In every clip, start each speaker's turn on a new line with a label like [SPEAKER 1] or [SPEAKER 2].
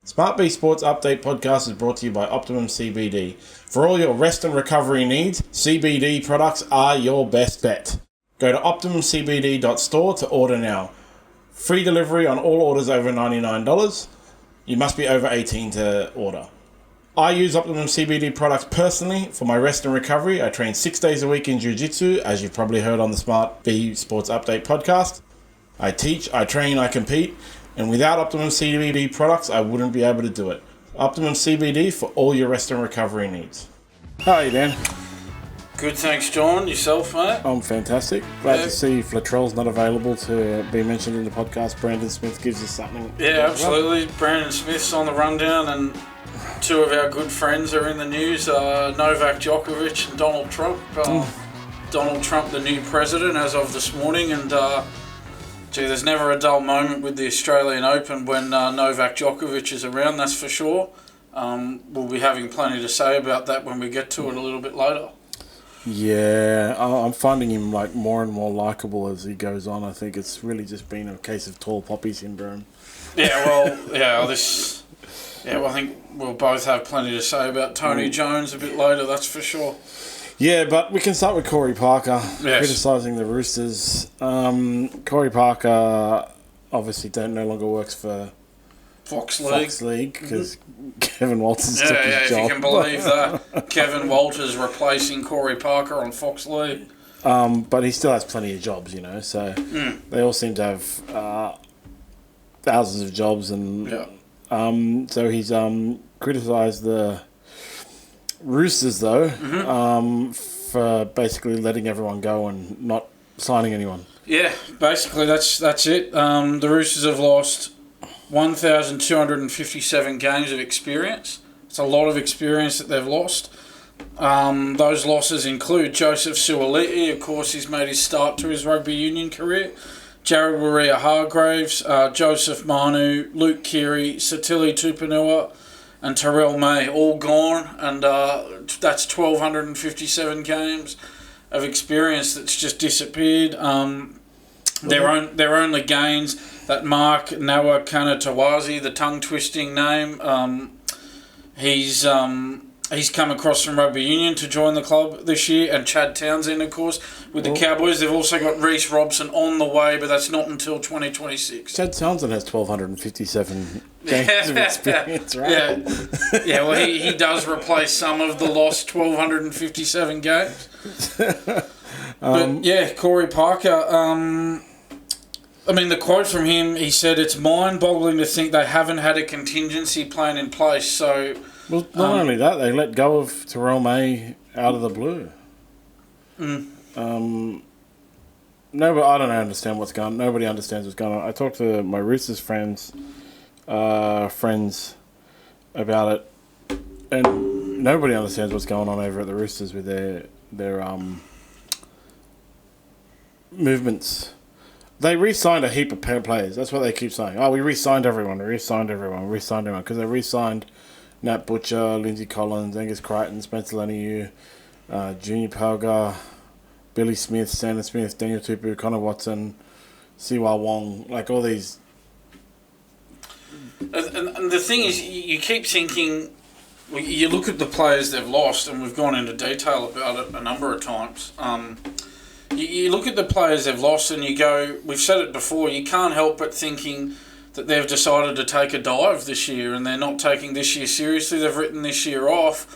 [SPEAKER 1] SmartB Sports Update Podcast is brought to you by Optimum CBD. For all your rest and recovery needs, CBD products are your best bet. Go to OptimumCBD.store to order now. Free delivery on all orders over $99. You must be over 18 to order. I use Optimum CBD products personally for my rest and recovery. I train 6 days a week in Jiu-Jitsu, as you've probably heard on the SmartB Sports Update Podcast. I teach, I train, I compete. And without Optimum CBD products, I wouldn't be able to do it. Optimum CBD for all your rest and recovery needs. How are you, Dan?
[SPEAKER 2] Good, thanks, John. Yourself, mate?
[SPEAKER 1] I'm fantastic. Glad to see Latrell's not available to be mentioned in the podcast. Brandon Smith gives us something.
[SPEAKER 2] Yeah, absolutely. Brandon Smith's on the rundown, and two of our good friends are in the news, Novak Djokovic and Donald Trump. Donald Trump, the new president, as of this morning, and there's never a dull moment with the Australian Open when Novak Djokovic is around, that's for sure. We'll be having plenty to say about that when we get to it a little bit later.
[SPEAKER 1] Yeah, I'm finding him more and more likeable as he goes on. I think it's really just been a case of tall poppy syndrome.
[SPEAKER 2] I think we'll both have plenty to say about Tony Jones a bit later, that's for sure.
[SPEAKER 1] Yeah, but we can start with Corey Parker, criticising the Roosters. Corey Parker obviously no longer works for
[SPEAKER 2] Fox League
[SPEAKER 1] because Kevin Walters took his job.
[SPEAKER 2] If you can believe that. Kevin Walters replacing Corey Parker on Fox League.
[SPEAKER 1] But he still has plenty of jobs, so they all seem to have thousands of jobs. And so he's criticised the Roosters, though, for basically letting everyone go and not signing anyone. Yeah,
[SPEAKER 2] basically that's it. The Roosters have lost 1,257 games of experience. It's a lot of experience that they've lost. Those losses include Joseph Suaalii, of course, he's made his start to his rugby union career. Jared Waerea-Hargreaves, Joseph Manu, Luke Keary, Satili Tupanua, and Terrell May, all gone, and that's 1,257 games of experience that's just disappeared. Their only gains that Mark Nawa Kanatawazi, the tongue-twisting name, he's come across from rugby union to join the club this year, and Chad Townsend, of course, with the Cowboys. They've also got Reece Robson on the way, but that's not until 2026.
[SPEAKER 1] Chad Townsend has 1,257 games of experience, right?
[SPEAKER 2] Yeah. Well, he does replace some of the lost 1,257 games. But Corey Parker. The quote from him, he said, "It's mind-boggling to think they haven't had a contingency plan in place." So.
[SPEAKER 1] Well, not only that, they let go of Terrell May out of the blue. No, but I don't understand what's going on. Nobody understands what's going on. I talked to my Roosters friends about it, and nobody understands what's going on over at the Roosters with their movements. They re-signed a heap of players. That's what they keep saying. Oh, we re-signed everyone. Because they re-signed Nat Butcher, Lindsay Collins, Angus Crichton, Spencer Leniu, Junior Palgar, Billy Smith, Sandon Smith, Daniel Tupu, Connor Watson, Siwa Wong, all these.
[SPEAKER 2] And the thing is, you keep thinking, you look at the players they've lost, and we've gone into detail about it a number of times. You look at the players they've lost and you go, we've said it before, you can't help but thinking that they've decided to take a dive this year and they're not taking this year seriously. They've written this year off.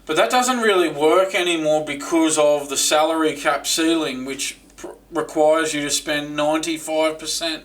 [SPEAKER 2] But that doesn't really work anymore because of the salary cap ceiling, which requires you to spend 95%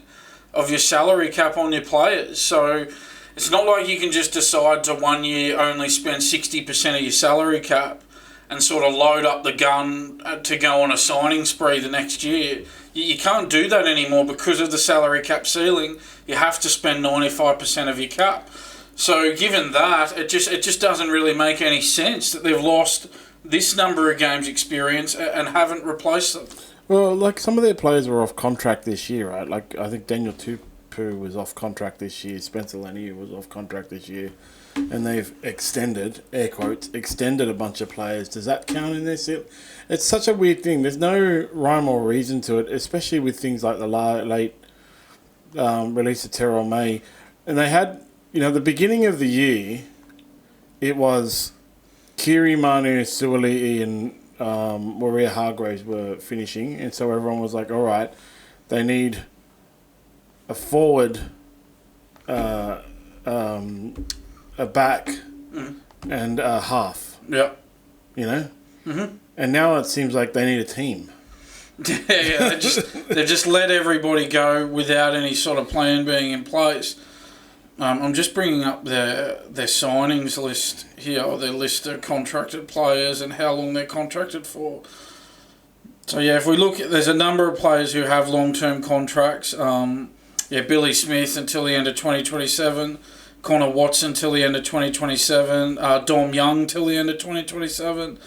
[SPEAKER 2] of your salary cap on your players. So it's not like you can just decide to 1 year only spend 60% of your salary cap and sort of load up the gun to go on a signing spree the next year. You can't do that anymore because of the salary cap ceiling. You have to spend 95% of your cap. So given that, it just doesn't really make any sense that they've lost this number of games experience and haven't replaced them.
[SPEAKER 1] Well, some of their players were off contract this year, right? I think Daniel Tupu was off contract this year. Spencer Leniu was off contract this year. And they've extended, air quotes, extended a bunch of players. Does that count in this? It's such a weird thing. There's no rhyme or reason to it, especially with things like the late release of Terrell May. And they had, the beginning of the year, it was Kiri, Manu, Suoli'i and Maria Hargraves were finishing, and so everyone was like, all right, they need a forward, a back, and a half.
[SPEAKER 2] Yeah.
[SPEAKER 1] Mm-hmm. And now it seems like they need a team.
[SPEAKER 2] They just let everybody go without any sort of plan being in place. I'm just bringing up their signings list here, or their list of contracted players and how long they're contracted for. So yeah, if we look at, there's a number of players who have long-term contracts. Billy Smith until the end of 2027, Connor Watson till the end of 2027, Dom Young till the end of 2027.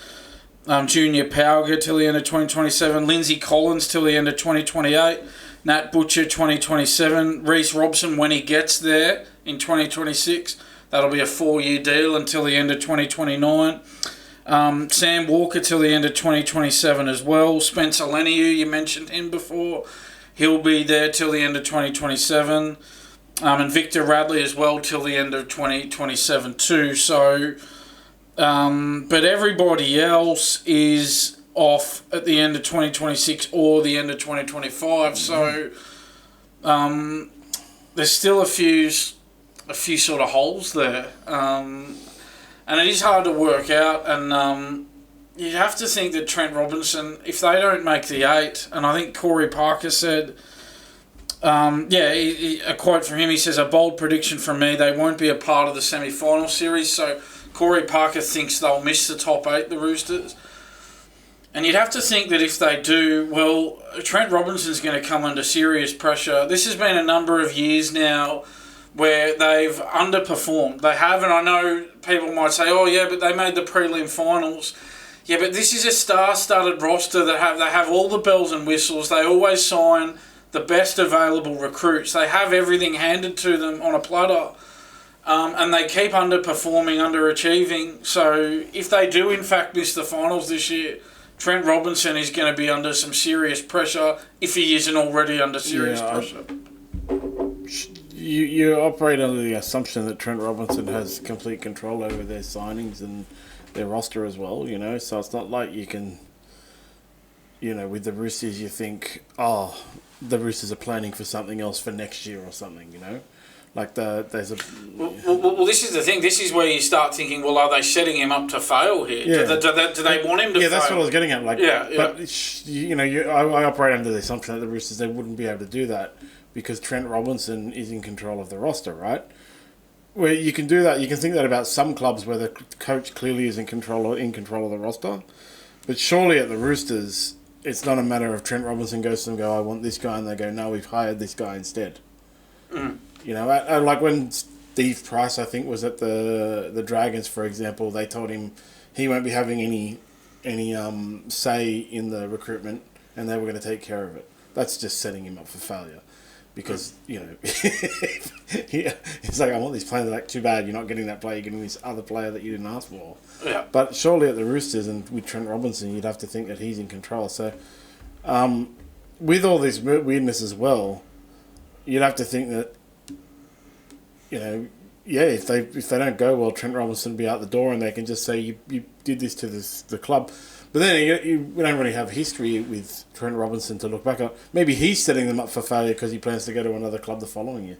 [SPEAKER 2] Junior Pauga till the end of 2027, Lindsay Collins till the end of 2028, Nat Butcher 2027, Reece Robson when he gets there in 2026. That'll be a 4-year deal until the end of 2029. Sam Walker till the end of 2027 as well. Spencer Leniu, you mentioned him before. He'll be there till the end of 2027. And Victor Radley as well till the end of 2027 too. So... but everybody else is off at the end of 2026 or the end of 2025. So there's still a few sort of holes there, and it is hard to work out. And you'd have to think that Trent Robinson, if they don't make the 8, and I think Corey Parker said, a quote from him. He says, "A bold prediction from me: they won't be a part of the semi-final series." So Corey Parker thinks they'll miss the top 8, the Roosters. And you'd have to think that if they do, well, Trent Robinson's going to come under serious pressure. This has been a number of years now where they've underperformed. They have, and I know people might say, oh yeah, but they made the prelim finals. Yeah, but this is a star-studded roster that have all the bells and whistles. They always sign the best available recruits. They have everything handed to them on a platter. And they keep underperforming, underachieving. So if they do in fact miss the finals this year, Trent Robinson is going to be under some serious pressure if he isn't already under serious pressure.
[SPEAKER 1] You operate under the assumption that Trent Robinson has complete control over their signings and their roster as well, so it's not like you can, with the Roosters you think, the Roosters are planning for something else for next year or something, Like there's a...
[SPEAKER 2] Well, this is the thing. This is where you start thinking, well, are they setting him up to fail here?
[SPEAKER 1] Yeah.
[SPEAKER 2] Do they want him to fail?
[SPEAKER 1] Yeah, that's what I was getting at. But,
[SPEAKER 2] I
[SPEAKER 1] I operate under the assumption that the Roosters, they wouldn't be able to do that because Trent Robinson is in control of the roster, right? Where you can do that, you can think that about some clubs where the coach clearly is in control of the roster. But surely at the Roosters, it's not a matter of Trent Robinson goes to them and go, I want this guy, and they go, no, we've hired this guy instead. Mm. Like when Steve Price, I think, was at the Dragons, for example, they told him he won't be having any say in the recruitment, and they were going to take care of it. That's just setting him up for failure, because it's like, I want this player. They're like, too bad you're not getting that player. You're getting this other player that you didn't ask for. Yeah. But surely at the Roosters and with Trent Robinson, you'd have to think that he's in control. So, with all this weirdness as well, you'd have to think that. If they don't go well, Trent Robinson will be out the door, and they can just say you did this to the club. But then we don't really have history with Trent Robinson to look back on. Maybe he's setting them up for failure because he plans to go to another club the following year,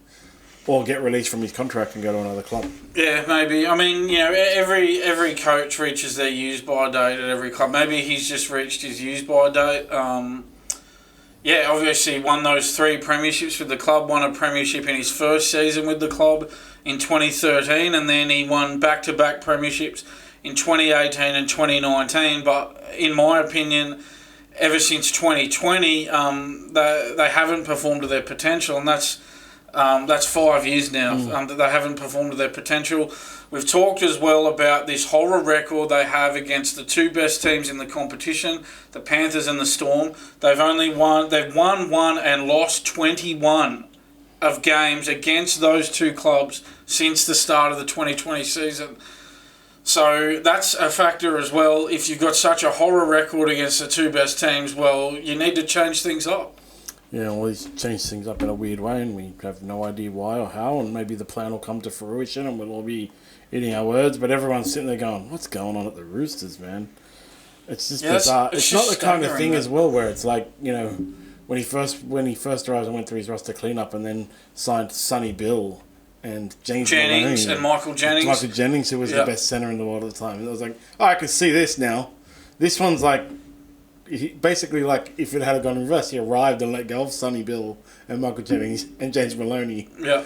[SPEAKER 1] or get released from his contract and go to another club. Yeah,
[SPEAKER 2] maybe. I mean, every coach reaches their use-by date at every club. Maybe he's just reached his use-by date. Obviously won those 3 premierships with the club, won a premiership in his first season with the club in 2013, and then he won back-to-back premierships in 2018 and 2019. But in my opinion, ever since 2020, they haven't performed to their potential, and that's 5 years now that they haven't performed to their potential. We've talked as well about this horror record they have against the 2 best teams in the competition, the Panthers and the Storm. They've won 1 and lost 21 of games against those 2 clubs since the start of the 2020 season. So that's a factor as well. If you've got such a horror record against the 2 best teams, well, you need to change things up.
[SPEAKER 1] Yeah, well, he's changed things up in a weird way, and we have no idea why or how, and maybe the plan will come to fruition, and we'll all be eating our words, but everyone's sitting there going, what's going on at the Roosters, man? It's just bizarre. It's not the kind of thing as well where it's like, you know, when he first arrived and went through his roster cleanup and then signed Sonny Bill and Jennings
[SPEAKER 2] Maloney, and Michael Jennings.
[SPEAKER 1] Michael Jennings, who was the best centre in the world at the time. And I was like, oh, I can see this now. This one's like, basically like if it had gone in reverse, he arrived and let go of Sonny Bill and Michael Jennings and James Maloney.
[SPEAKER 2] Yeah.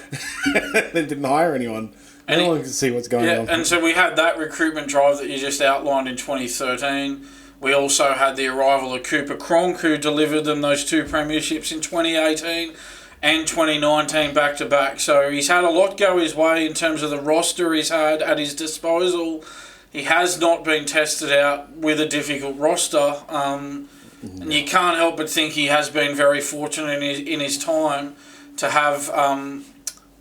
[SPEAKER 1] Then didn't hire anyone. No one can see what's going on.
[SPEAKER 2] And so we had that recruitment drive that you just outlined in 2013. We also had the arrival of Cooper Cronk, who delivered them those 2 premierships in 2018 and 2019 back-to-back. So he's had a lot go his way in terms of the roster he's had at his disposal. He has not been tested out with a difficult roster. And you can't help but think he has been very fortunate in his time to have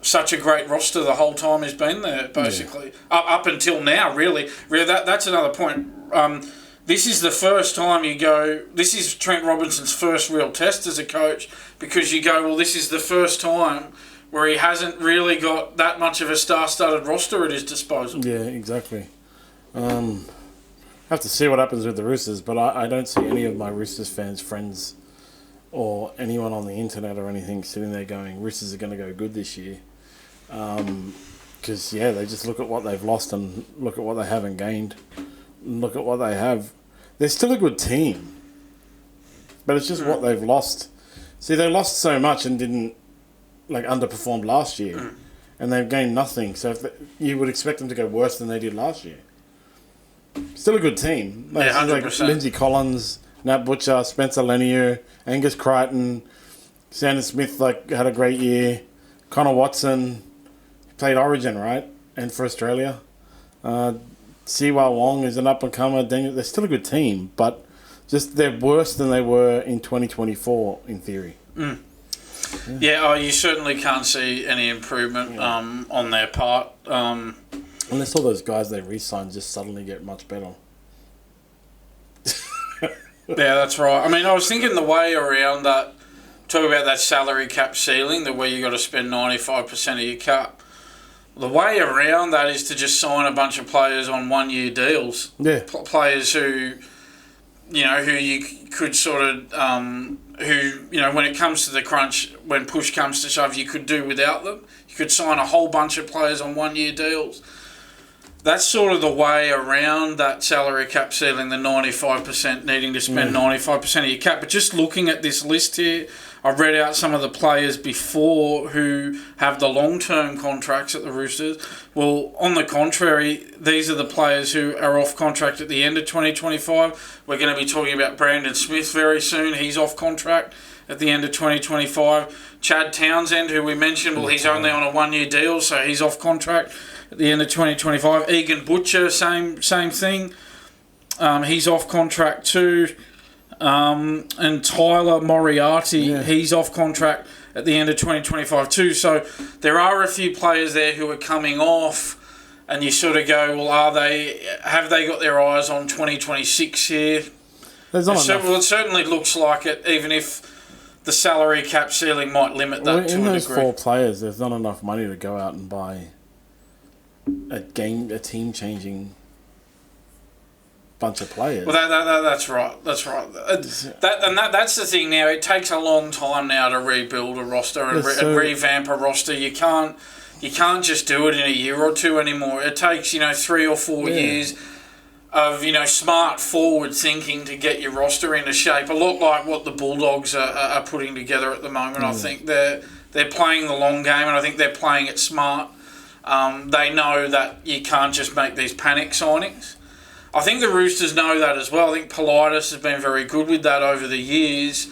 [SPEAKER 2] such a great roster the whole time he's been there, basically. Yeah. Up until now, really. That's another point. This is the first time you go, this is Trent Robinson's first real test as a coach, because you go, well, this is the first time where he hasn't really got that much of a star-studded roster at his disposal.
[SPEAKER 1] Yeah, exactly. Have to see what happens with the Roosters, but I don't see any of my Roosters fans, friends, or anyone on the internet or anything sitting there going, Roosters are going to go good this year. Because, they just look at what they've lost and look at what they haven't gained. Look at what they have. They're still a good team, but it's just what they've lost. See, they lost so much and didn't underperformed last year, and they've gained nothing. So you would expect them to go worse than they did last year. Still a good team.
[SPEAKER 2] 100%.
[SPEAKER 1] Lindsay Collins, Nat Butcher, Spencer Lenier, Angus Crichton, Sandon Smith had a great year. Connor Watson played Origin, right, and for Australia. Siwa Wong is an up-and-comer. They're still a good team, but just they're worse than they were in 2024, in theory.
[SPEAKER 2] You certainly can't see any improvement on their part.
[SPEAKER 1] Unless all those guys they re-signed just suddenly get much better.
[SPEAKER 2] Yeah, that's right. I mean, I was thinking the way around that, talk about that salary cap ceiling, the way you got to spend 95% of your cap. The way around that is to just sign a bunch of players on 1-year deals.
[SPEAKER 1] Yeah.
[SPEAKER 2] Players who you could sort of, when it comes to the crunch, when push comes to shove, you could do without them. You could sign a whole bunch of players on 1-year deals. That's sort of the way around that salary cap ceiling, the 95% needing to spend 95% of your cap. But just looking at this list here, I've read out some of the players before who have the long-term contracts at the Roosters. Well, on the contrary, these are the players who are off contract at the end of 2025. We're going to be talking about Brandon Smith very soon. He's off contract at the end of 2025. Chad Townsend, who we mentioned, well, he's only on a 1-year deal, so he's off contract at the end of 2025. Egan Butcher, same thing. He's off contract too. And Tyler Moriarty, he's off contract at the end of 2025 too. So there are a few players there who are coming off, and you sort of go, well, have they got their eyes on 2026 here?
[SPEAKER 1] There's not enough.
[SPEAKER 2] Well, it certainly looks like it, even if the salary cap ceiling might limit that to a degree.
[SPEAKER 1] In those 4 players, there's not enough money to go out and buy a team-changing bunch of players.
[SPEAKER 2] Well, that's right. That's right. That's the thing now. It takes a long time now to rebuild a roster and revamp a roster. You can't just do it in a year or two anymore. It takes 3 or 4 years of smart forward thinking to get your roster into shape. A lot like what the Bulldogs are putting together at the moment. I think they're playing the long game, and I think they're playing it smart. They know that you can't just make these panic signings. I think the Roosters know that as well. I think Politis has been very good with that over the years.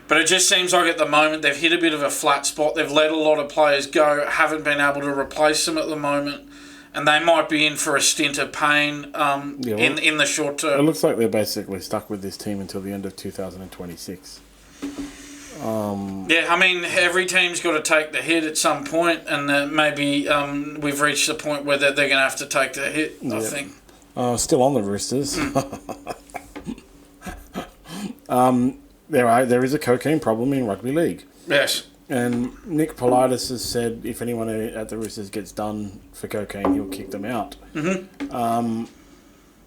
[SPEAKER 2] But it just seems like at the moment they've hit a bit of a flat spot. They've let a lot of players go, haven't been able to replace them at the moment. And they might be in for a stint of pain in the short term.
[SPEAKER 1] It looks like they're basically stuck with this team until the end of 2026.
[SPEAKER 2] I mean, every team's got to take the hit at some point, and maybe we've reached the point where they're going to have to take the hit, I think.
[SPEAKER 1] there is a cocaine problem in rugby league.
[SPEAKER 2] Yes.
[SPEAKER 1] And Nick Politis has said if anyone at the Roosters gets done for cocaine, he'll kick them out.
[SPEAKER 2] Mm-hmm.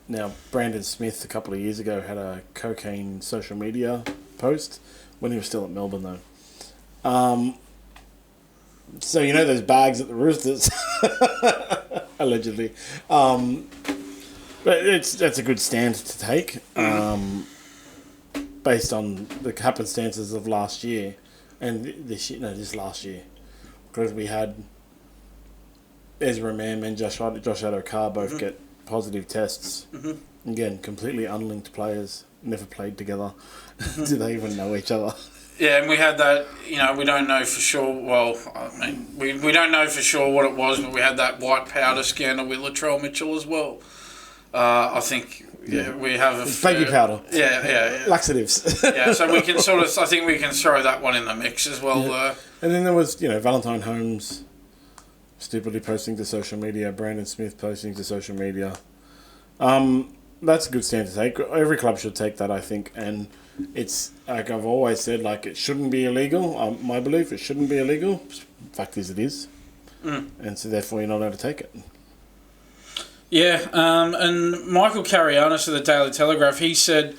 [SPEAKER 1] Now, Brandon Smith a couple of years ago had a cocaine social media post when he was still at Melbourne, though. So you know those bags at the Roosters, allegedly. But that's a good stand to take, based on the happenstances of last year and this last year, because we had Ezra Mam and Josh Addo-Carr both get positive tests.
[SPEAKER 2] Mm-hmm.
[SPEAKER 1] Again, completely unlinked players, never played together. Do they even know each other?
[SPEAKER 2] Yeah, and we had that, we don't know for sure, we don't know for sure what it was, but we had that white powder scandal with Latrell Mitchell as well. I think we have
[SPEAKER 1] it's baby powder.
[SPEAKER 2] Yeah.
[SPEAKER 1] Laxatives.
[SPEAKER 2] Yeah, so we can I think we can throw that one in the mix as well.
[SPEAKER 1] Yeah. And then there was, Valentine Holmes stupidly posting to social media, Brandon Smith posting to social media. That's a good stand to take. Every club should take that, I think, and it's like I've always said, it shouldn't be illegal. My belief, it shouldn't be illegal. Fact is, it is, and so therefore you're not allowed to take it.
[SPEAKER 2] Yeah, and Michael Carianis of the Daily Telegraph, he said,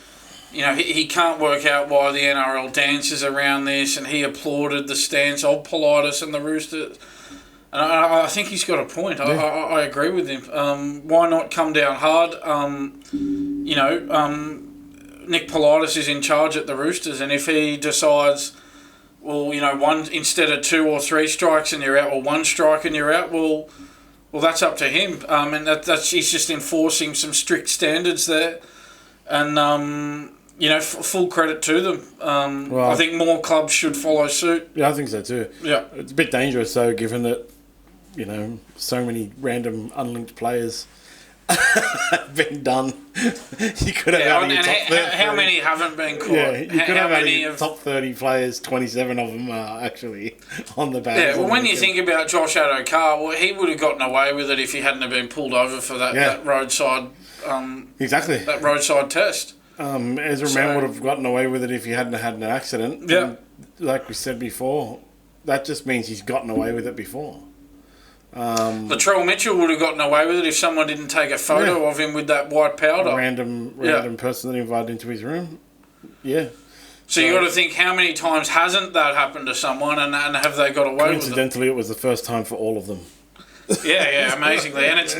[SPEAKER 2] he can't work out why the NRL dances around this, and he applauded the stance of Politis and the Roosters. And I think he's got a point. Yeah. I agree with him. Why not come down hard? Nick Politis is in charge at the Roosters, and if he decides, one instead of 2 or 3 strikes and you're out, or 1 strike and you're out, well, that's up to him. And he's just enforcing some strict standards there, and full credit to them. I think more clubs should follow suit.
[SPEAKER 1] Yeah, I think so too.
[SPEAKER 2] Yeah,
[SPEAKER 1] it's a bit dangerous though, given that so many random unlinked players have been done. You could have out of your top 30.
[SPEAKER 2] How many haven't been caught?
[SPEAKER 1] Yeah, you could have out of your top 30 players, 27 of them are actually on the bags.
[SPEAKER 2] Yeah, well, when you think about Josh Addo-Carr, he would have gotten away with it if he hadn't have been pulled over for that roadside.
[SPEAKER 1] Exactly.
[SPEAKER 2] That roadside test.
[SPEAKER 1] Ezra Mann would have gotten away with it if he hadn't had an accident.
[SPEAKER 2] Yeah.
[SPEAKER 1] And like we said before, that just means he's gotten away with it before.
[SPEAKER 2] Latrell Mitchell would have gotten away with it if someone didn't take a photo of him with that white powder.
[SPEAKER 1] A random person that he invited into his room. Yeah.
[SPEAKER 2] So you got to think, how many times hasn't that happened to someone, and have they got away with it?
[SPEAKER 1] Coincidentally, it was the first time for all of them.
[SPEAKER 2] Yeah, amazingly, and it's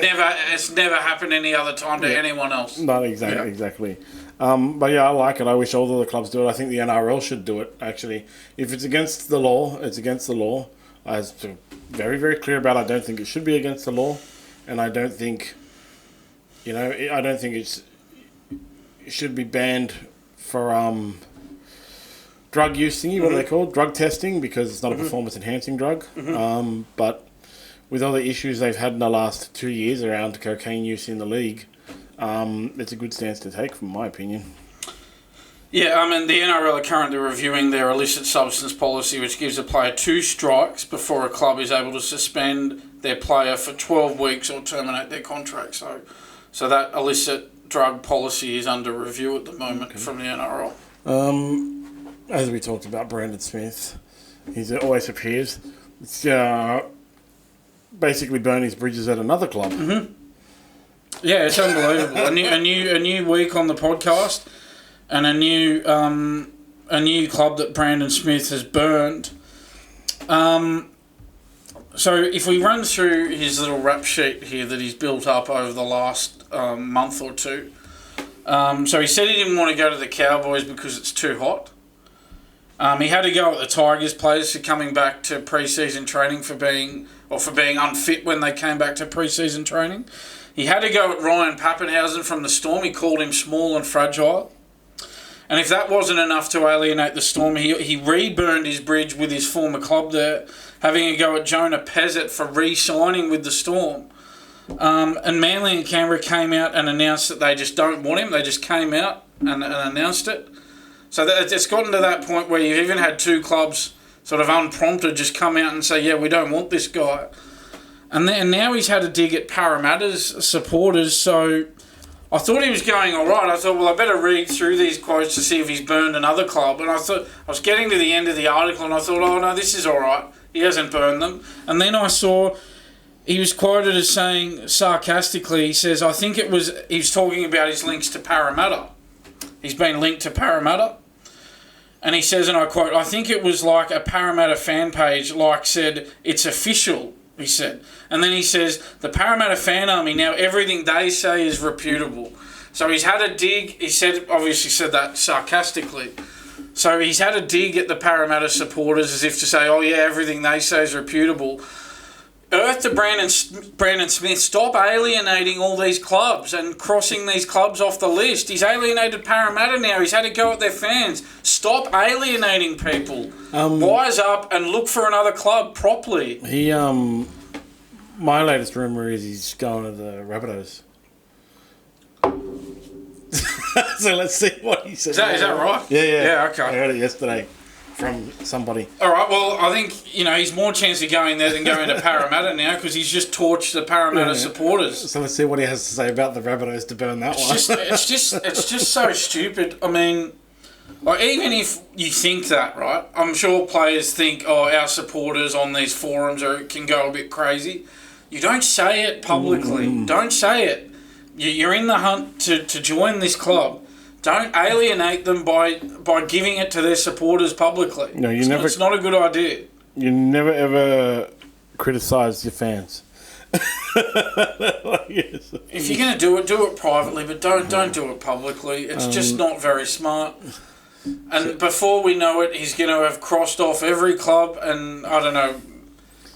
[SPEAKER 2] never happened any other time to anyone else.
[SPEAKER 1] Not exactly. But yeah, I like it. I wish all of the clubs do it. I think the NRL should do it. Actually, if it's against the law, it's against the law. I was very, very clear about. I don't think it should be against the law, and I don't think, I don't think it should be banned for drug use thingy. What are they called? Drug testing, because it's not a performance enhancing drug. But with all the issues they've had in the last 2 years around cocaine use in the league, it's a good stance to take, from my opinion.
[SPEAKER 2] Yeah, the NRL are currently reviewing their illicit substance policy, which gives a player 2 strikes before a club is able to suspend their player for 12 weeks or terminate their contract. So that illicit drug policy is under review at the moment from the NRL.
[SPEAKER 1] As we talked about Brandon Smith, he always appears. It's basically burn his bridges at another club.
[SPEAKER 2] Yeah, it's unbelievable. a new week on the podcast, and a new club that Brandon Smith has burned. So if we run through his little rap sheet here that he's built up over the last month or two. So he said he didn't want to go to the Cowboys because it's too hot. He had to go at the Tigers players for coming back to pre-season training for being unfit when they came back to pre-season training. He had to go at Ryan Pappenhausen from the Storm. He called him small and fragile. And if that wasn't enough to alienate the Storm, he re-burned his bridge with his former club there, having a go at Jonah Pezzett for re-signing with the Storm. And Manly and Canberra came out and announced that they just don't want him. They just came out and announced it. So it's gotten to that point where you've even had 2 clubs sort of unprompted just come out and say, yeah, we don't want this guy. And now he's had a dig at Parramatta's supporters. So I thought he was going all right. I thought, well, I better read through these quotes to see if he's burned another club. And I thought, I was getting to the end of the article and I thought, oh, no, this is all right. He hasn't burned them. And then I saw he was quoted as saying, sarcastically, he says, I think he was talking about his links to Parramatta. He's been linked to Parramatta. And he says, and I quote, I think it was like a Parramatta fan page said, it's official, he said. And then he says, the Parramatta fan army, now everything they say is reputable. So he's had a dig, obviously said that sarcastically. So he's had a dig at the Parramatta supporters as if to say, oh yeah, everything they say is reputable. Earth to Brandon Smith, stop alienating all these clubs and crossing these clubs off the list. He's alienated Parramatta now. He's had to go at their fans. Stop alienating people. Wise up and look for another club properly.
[SPEAKER 1] My latest rumour is he's going to the Rabbitohs. So let's see what he says.
[SPEAKER 2] Is that right?
[SPEAKER 1] Yeah,
[SPEAKER 2] okay.
[SPEAKER 1] I heard it yesterday from somebody.
[SPEAKER 2] All right, well, I think, he's more chance of going there than going to Parramatta now because he's just torched the Parramatta supporters.
[SPEAKER 1] So let's see what he has to say about the Rabbitohs to burn that one.
[SPEAKER 2] It's just so stupid. I mean, even if you think that, right, I'm sure players think, our supporters on these forums can go a bit crazy. You don't say it publicly. Don't say it. You're in the hunt to join this club. Don't alienate them by giving it to their supporters publicly. No, it's not a good idea.
[SPEAKER 1] You never ever criticise your fans.
[SPEAKER 2] If you're going to do it privately, but don't do it publicly. It's just not very smart. And before we know it, he's going to have crossed off every club, and I don't know,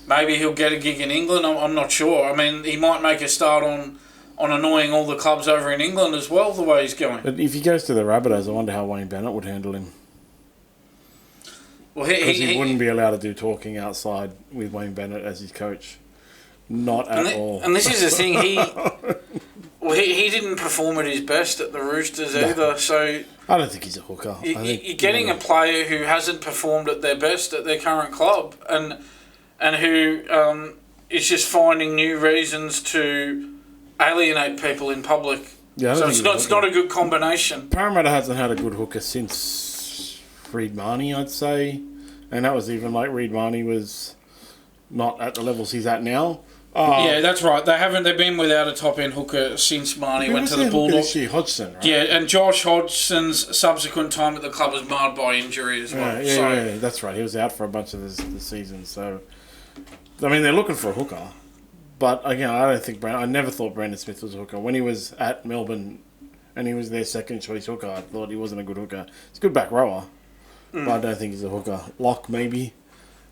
[SPEAKER 2] maybe he'll get a gig in England. I'm not sure. I mean, he might make a start on annoying all the clubs over in England as well, the way he's going.
[SPEAKER 1] But if he goes to the Rabbitohs, I wonder how Wayne Bennett would handle him.
[SPEAKER 2] Well,
[SPEAKER 1] he wouldn't be allowed to do talking outside with Wayne Bennett as his coach. Not at all.
[SPEAKER 2] And this is the thing, he didn't perform at his best at the Roosters either, so...
[SPEAKER 1] I don't think he's a hooker.
[SPEAKER 2] You're getting a player who hasn't performed at their best at their current club and who is just finding new reasons to alienate people in public. Yeah, so it's not a good combination.
[SPEAKER 1] Parramatta hasn't had a good hooker since Reid Marnie, I'd say. And that was even Reid Marnie was not at the levels he's at now.
[SPEAKER 2] Yeah, that's right. They've been without a top end hooker since Marnie went to the Bulldogs.
[SPEAKER 1] Hodgson, right?
[SPEAKER 2] Yeah, and Josh Hodgson's subsequent time at the club was marred by injury as well.
[SPEAKER 1] Yeah, that's right. He was out for a bunch of the season. So, I mean, they're looking for a hooker. But again, I never thought Brandon Smith was a hooker. When he was at Melbourne and he was their second choice hooker, I thought he wasn't a good hooker. He's a good back rower, but I don't think he's a hooker. Lock, maybe.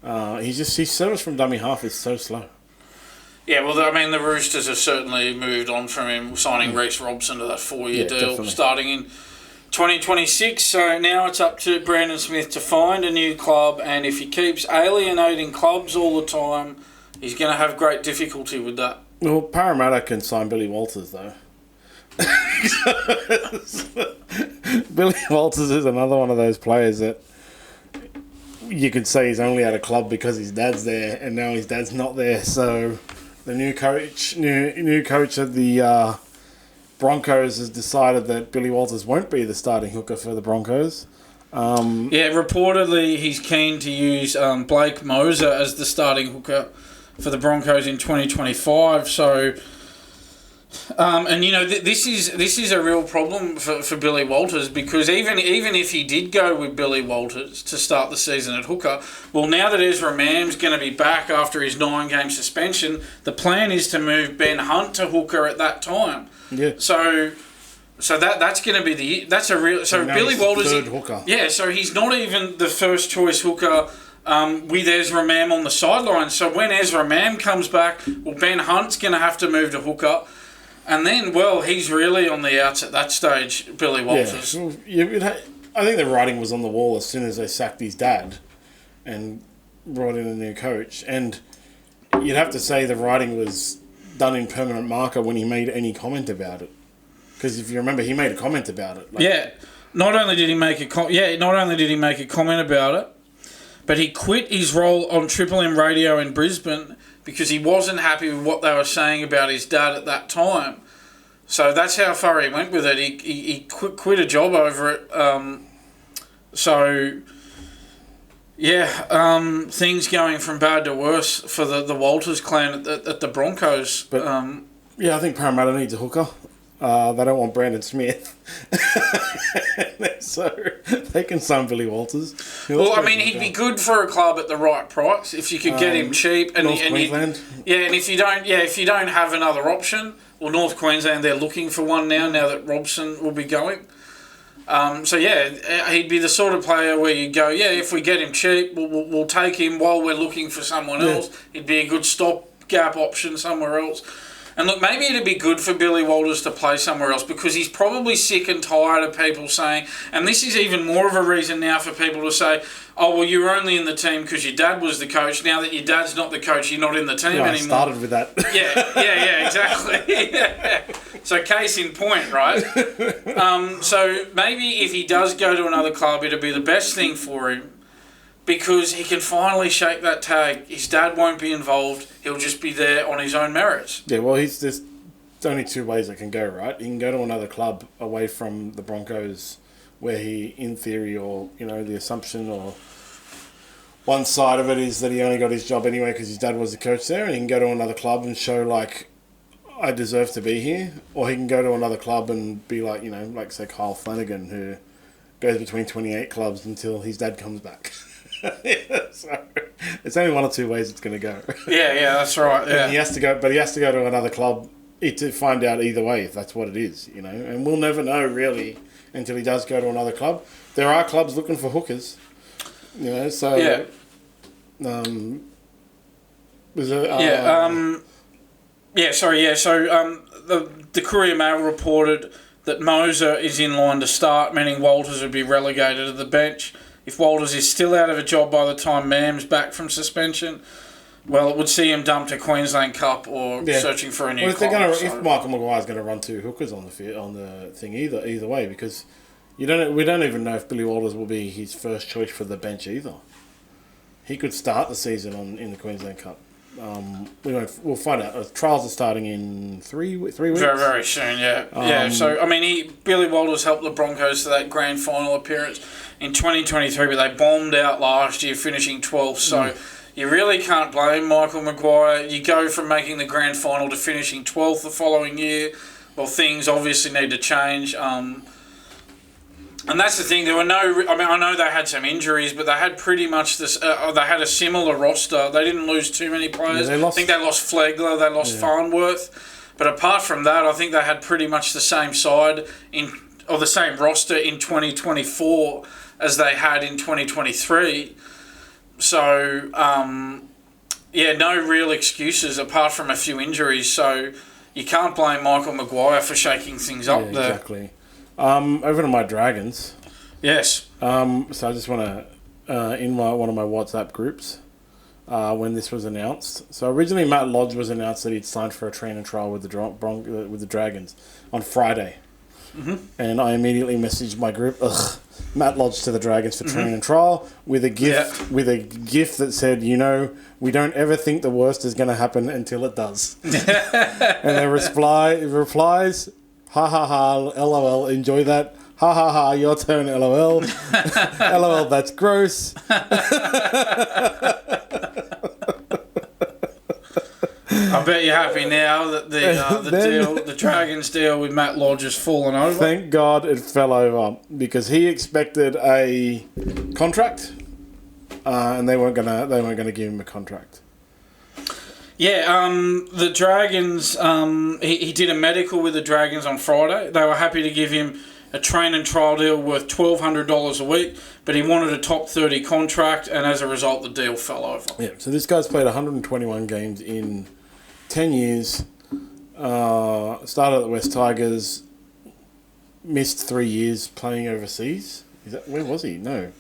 [SPEAKER 1] His service from dummy half is so slow.
[SPEAKER 2] Yeah, well, I mean, the Roosters have certainly moved on from him, signing Reece Robson to that 4-year deal, definitely. Starting in 2026. So now it's up to Brandon Smith to find a new club, and if he keeps alienating clubs all the time, he's going to have great difficulty with that.
[SPEAKER 1] Well, Parramatta can sign Billy Walters, though. Billy Walters is another one of those players that you could say he's only at a club because his dad's there, and now his dad's not there. So the new coach of the Broncos has decided that Billy Walters won't be the starting hooker for the Broncos.
[SPEAKER 2] Reportedly he's keen to use Blake Mozer as the starting hooker for the Broncos in 2025. So, this is a real problem for Billy Walters, because even if he did go with Billy Walters to start the season at hooker, well, now that Ezra Mam's going to be back after his 9-game suspension, the plan is to move Ben Hunt to hooker at that time. Yeah. So that's going to be Billy Walters,
[SPEAKER 1] third hooker.
[SPEAKER 2] Yeah. So he's not even the first choice hooker. With Ezra Mam on the sideline. So when Ezra Mam comes back, well, Ben Hunt's going to have to move to hooker. And then, he's really on the outs at that stage, Billy Walters.
[SPEAKER 1] Yeah. I think the writing was on the wall as soon as they sacked his dad and brought in a new coach. And you'd have to say the writing was done in permanent marker when he made any comment about it. Because if you remember, he made a comment about it.
[SPEAKER 2] Not only did he make a comment about it, but he quit his role on Triple M Radio in Brisbane because he wasn't happy with what they were saying about his dad at that time. So that's how far he went with it. He quit a job over it. Things going from bad to worse for the Walters clan at the Broncos.
[SPEAKER 1] But, I think Parramatta needs a hooker. They don't want Brandon Smith. So they can sign Billy Walters.
[SPEAKER 2] He'd be good for a club at the right price if you could get him cheap. And
[SPEAKER 1] North Queensland.
[SPEAKER 2] And if you don't have another option, well, North Queensland, they're looking for one now that Robson will be going. He'd be the sort of player where you go, if we get him cheap, we'll take him while we're looking for someone else. He'd be a good stopgap option somewhere else. And look, maybe it'd be good for Billy Walters to play somewhere else because he's probably sick and tired of people saying, and this is even more of a reason now for people to say, oh, well, you were only in the team because your dad was the coach. Now that your dad's not the coach, you're not in the team anymore.
[SPEAKER 1] I started with that.
[SPEAKER 2] Exactly. So case in point, right? So maybe if he does go to another club, it'll be the best thing for him because he can finally shake that tag. His dad won't be involved. He'll just be there on his own merits.
[SPEAKER 1] Yeah, well, there's only two ways it can go, right? He can go to another club away from the Broncos where he, in theory, or, the assumption or one side of it is that he only got his job anyway because his dad was the coach there, and he can go to another club and show, I deserve to be here. Or he can go to another club and be like, say, Kyle Flanagan, who goes between 28 clubs until his dad comes back. So it's only one or two ways it's going to go.
[SPEAKER 2] Yeah, that's right. Yeah.
[SPEAKER 1] And he has to go to another club to find out either way if that's what it is, And we'll never know really until he does go to another club. There are clubs looking for hookers, So
[SPEAKER 2] yeah. So the Courier Mail reported that Mozer is in line to start, meaning Walters would be relegated to the bench. If Walters is still out of a job by the time Mam's back from suspension, well, it would see him dumped to Queensland Cup or searching for a new club.
[SPEAKER 1] If Michael Maguire's going to run two hookers on the thing either way, because we don't even know if Billy Walters will be his first choice for the bench either. He could start the season in the Queensland Cup. We'll find out. Trials are starting in 3 weeks. Very,
[SPEAKER 2] very soon, yeah. So, Billy Walters helped the Broncos to that grand final appearance in 2023, but they bombed out last year, finishing 12th. So, you really can't blame Michael Maguire. You go from making the grand final to finishing 12th the following year. Well, things obviously need to change. And that's the thing. There were I know they had some injuries, but they had pretty much this. They had a similar roster. They didn't lose too many players. I think they lost Flegler. They lost Farnworth. But apart from that, I think they had pretty much the same side or the same roster in 2024 as they had in 2023. So, no real excuses apart from a few injuries. So you can't blame Michael Maguire for shaking things up there.
[SPEAKER 1] Exactly. Over to my Dragons.
[SPEAKER 2] Yes.
[SPEAKER 1] So I just want to, in one of my WhatsApp groups, when this was announced. So originally Matt Lodge was announced that he'd signed for a training trial with the Dragons on Friday. Mm-hmm. And I immediately messaged my group, Matt Lodge to the Dragons for training trial with a gift that said, we don't ever think the worst is going to happen until it does. And the replies, ha ha ha, LOL, enjoy that. Ha ha ha, your turn, LOL. LOL, that's gross.
[SPEAKER 2] I bet you're happy now that the Dragons deal with Matt Lodge has fallen over.
[SPEAKER 1] Thank God it fell over because he expected a contract, and they weren't gonna give him a contract.
[SPEAKER 2] Yeah, the Dragons. He did a medical with the Dragons on Friday. They were happy to give him a train and trial deal worth $1,200 a week, but he wanted a top 30 contract, and as a result, the deal fell over.
[SPEAKER 1] Yeah, so this guy's played 121 games in 10 years. Started at the West Tigers, missed 3 years playing overseas. Where was he? No.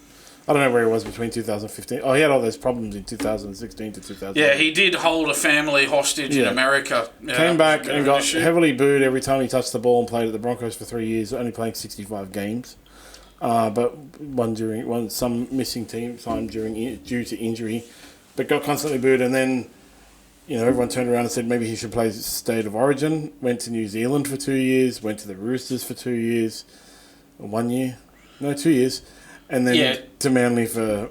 [SPEAKER 1] I don't know where he was between 2015. Oh, he had all those problems in 2016 to 2000.
[SPEAKER 2] Yeah, he did hold a family hostage in America. Yeah,
[SPEAKER 1] came back and got heavily booed every time he touched the ball and played at the Broncos for 3 years, only playing 65 games. But some missing team time due to injury, but got constantly booed. And then everyone turned around and said maybe he should play State of Origin. Went to New Zealand for 2 years. Went to the Roosters for 2 years. 1 year? No, 2 years. And then to Manly for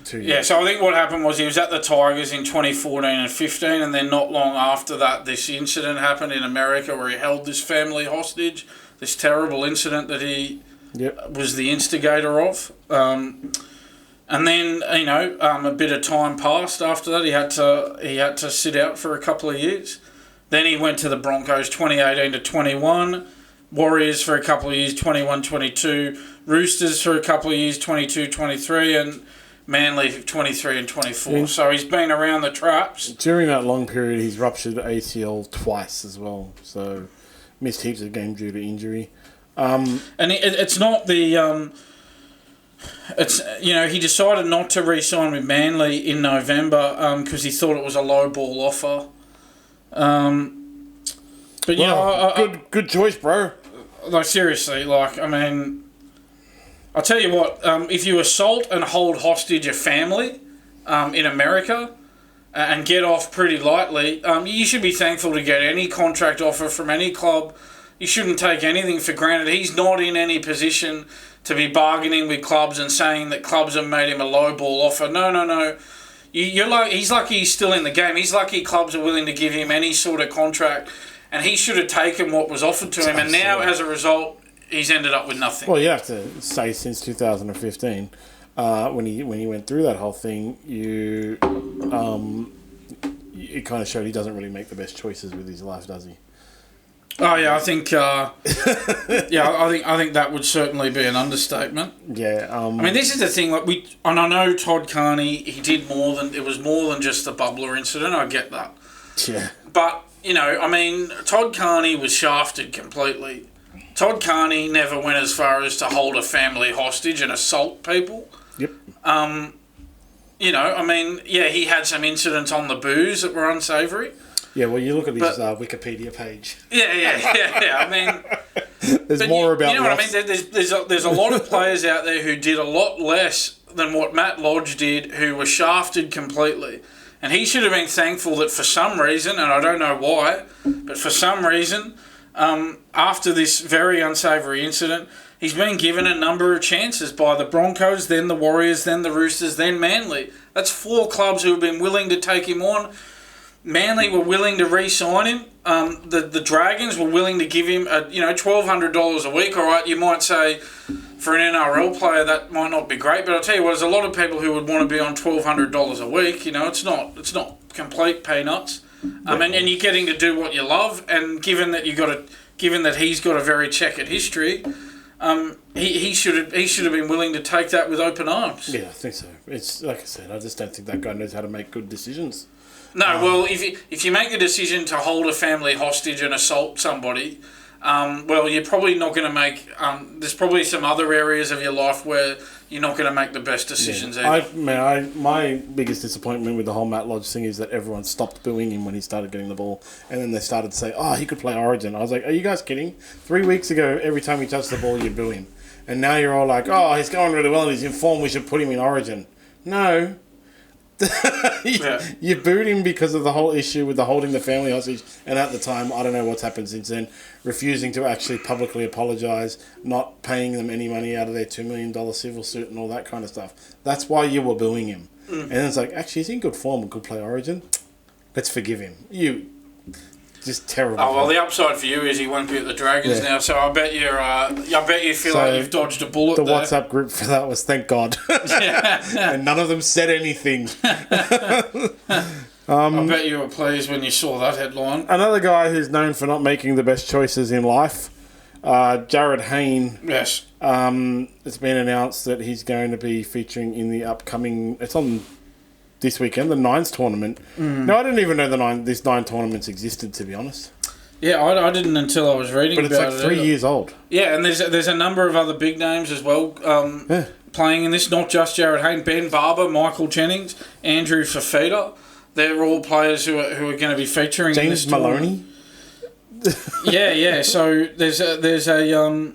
[SPEAKER 1] 2 years.
[SPEAKER 2] Yeah, so I think what happened was he was at the Tigers in 2014 and 15, and then not long after that, this incident happened in America where he held this family hostage, this terrible incident that he was the instigator of. And then, a bit of time passed after that. He had to sit out for a couple of years. Then he went to the Broncos 2018 to 21, Warriors for a couple of years 21-22, Roosters for a couple of years 22-23, and Manly 23 and 24. Yeah. So he's been around the traps.
[SPEAKER 1] During that long period, he's ruptured ACL twice as well. So missed heaps of games due to injury.
[SPEAKER 2] And it's not the... he decided not to re-sign with Manly in November because he thought it was a low ball offer.
[SPEAKER 1] Good choice, bro.
[SPEAKER 2] Like seriously, I'll tell you what. If you assault and hold hostage a family in America and get off pretty lightly, you should be thankful to get any contract offer from any club. You shouldn't take anything for granted. He's not in any position to be bargaining with clubs and saying that clubs have made him a low ball offer. No. He's lucky he's still in the game. He's lucky clubs are willing to give him any sort of contract, and he should have taken what was offered to him. And now, as a result, he's ended up with nothing.
[SPEAKER 1] Well, you have to say since 2015, when he went through that whole thing, it kind of showed he doesn't really make the best choices with his life, does he?
[SPEAKER 2] Oh yeah, I think I think that would certainly be an understatement.
[SPEAKER 1] Yeah.
[SPEAKER 2] This is the thing. And I know Todd Carney. He did more than just the bubbler incident. I get that.
[SPEAKER 1] Yeah.
[SPEAKER 2] But Todd Carney was shafted completely. Todd Carney never went as far as to hold a family hostage and assault people.
[SPEAKER 1] Yep.
[SPEAKER 2] He had some incidents on the booze that were unsavoury.
[SPEAKER 1] Yeah, well, you look at his Wikipedia page.
[SPEAKER 2] Yeah.
[SPEAKER 1] There's more about.
[SPEAKER 2] You know what I mean? There's a lot of players out there who did a lot less than what Matt Lodge did, who were shafted completely, and he should have been thankful that for some reason, and I don't know why, but for some reason, after this very unsavoury incident, he's been given a number of chances by the Broncos, then the Warriors, then the Roosters, then Manly. That's 4 clubs who have been willing to take him on. Manly were willing to re-sign him. The Dragons were willing to give him $1,200 a week. All right, you might say for an NRL player that might not be great, but I'll tell you what, there's a lot of people who would want to be on $1,200 a week. It's not complete peanuts. And you're getting to do what you love. And given that he's got a very checkered history, he should have been willing to take that with open arms.
[SPEAKER 1] Yeah, I think so. It's like I said, I just don't think that guy knows how to make good decisions.
[SPEAKER 2] No, well, if you make the decision to hold a family hostage and assault somebody, you're probably not going to make... there's probably some other areas of your life where you're not going to make the best decisions either.
[SPEAKER 1] My biggest disappointment with the whole Matt Lodge thing is that everyone stopped booing him when he started getting the ball, and then they started to say, he could play Origin. I was like, are you guys kidding? 3 weeks ago, every time he touched the ball, you boo him. And now you're all like, he's going really well and he's in form, we should put him in Origin. No. You booed him because of the whole issue with the holding the family hostage, and at the time, I don't know what's happened since then, refusing to actually publicly apologise, not paying them any money out of their $2 million civil suit and all that kind of stuff. That's why you were booing him. And it's like, actually, he's in good form and could play Origin. Let's forgive him. Just terrible.
[SPEAKER 2] Oh well, the upside for you is he won't be at the Dragons now. So I bet you feel like you've dodged a bullet.
[SPEAKER 1] The
[SPEAKER 2] there.
[SPEAKER 1] WhatsApp group for that was thank God, and none of them said anything.
[SPEAKER 2] I bet you were pleased when you saw that headline.
[SPEAKER 1] Another guy who's known for not making the best choices in life, Jarryd Hayne.
[SPEAKER 2] Yes.
[SPEAKER 1] It's been announced that he's going to be featuring in the upcoming. It's on this weekend, the Nines tournament. No, I didn't even know this Nine tournaments existed, to be honest.
[SPEAKER 2] Yeah, I didn't until I was reading about it.
[SPEAKER 1] But it's like 3 years old.
[SPEAKER 2] Yeah, and there's a number of other big names as well playing in this, not just Jarryd Hayne. Ben Barber, Michael Jennings, Andrew Fafita. They're all players who are going to be featuring in this
[SPEAKER 1] Maloney.
[SPEAKER 2] Yeah. So there's a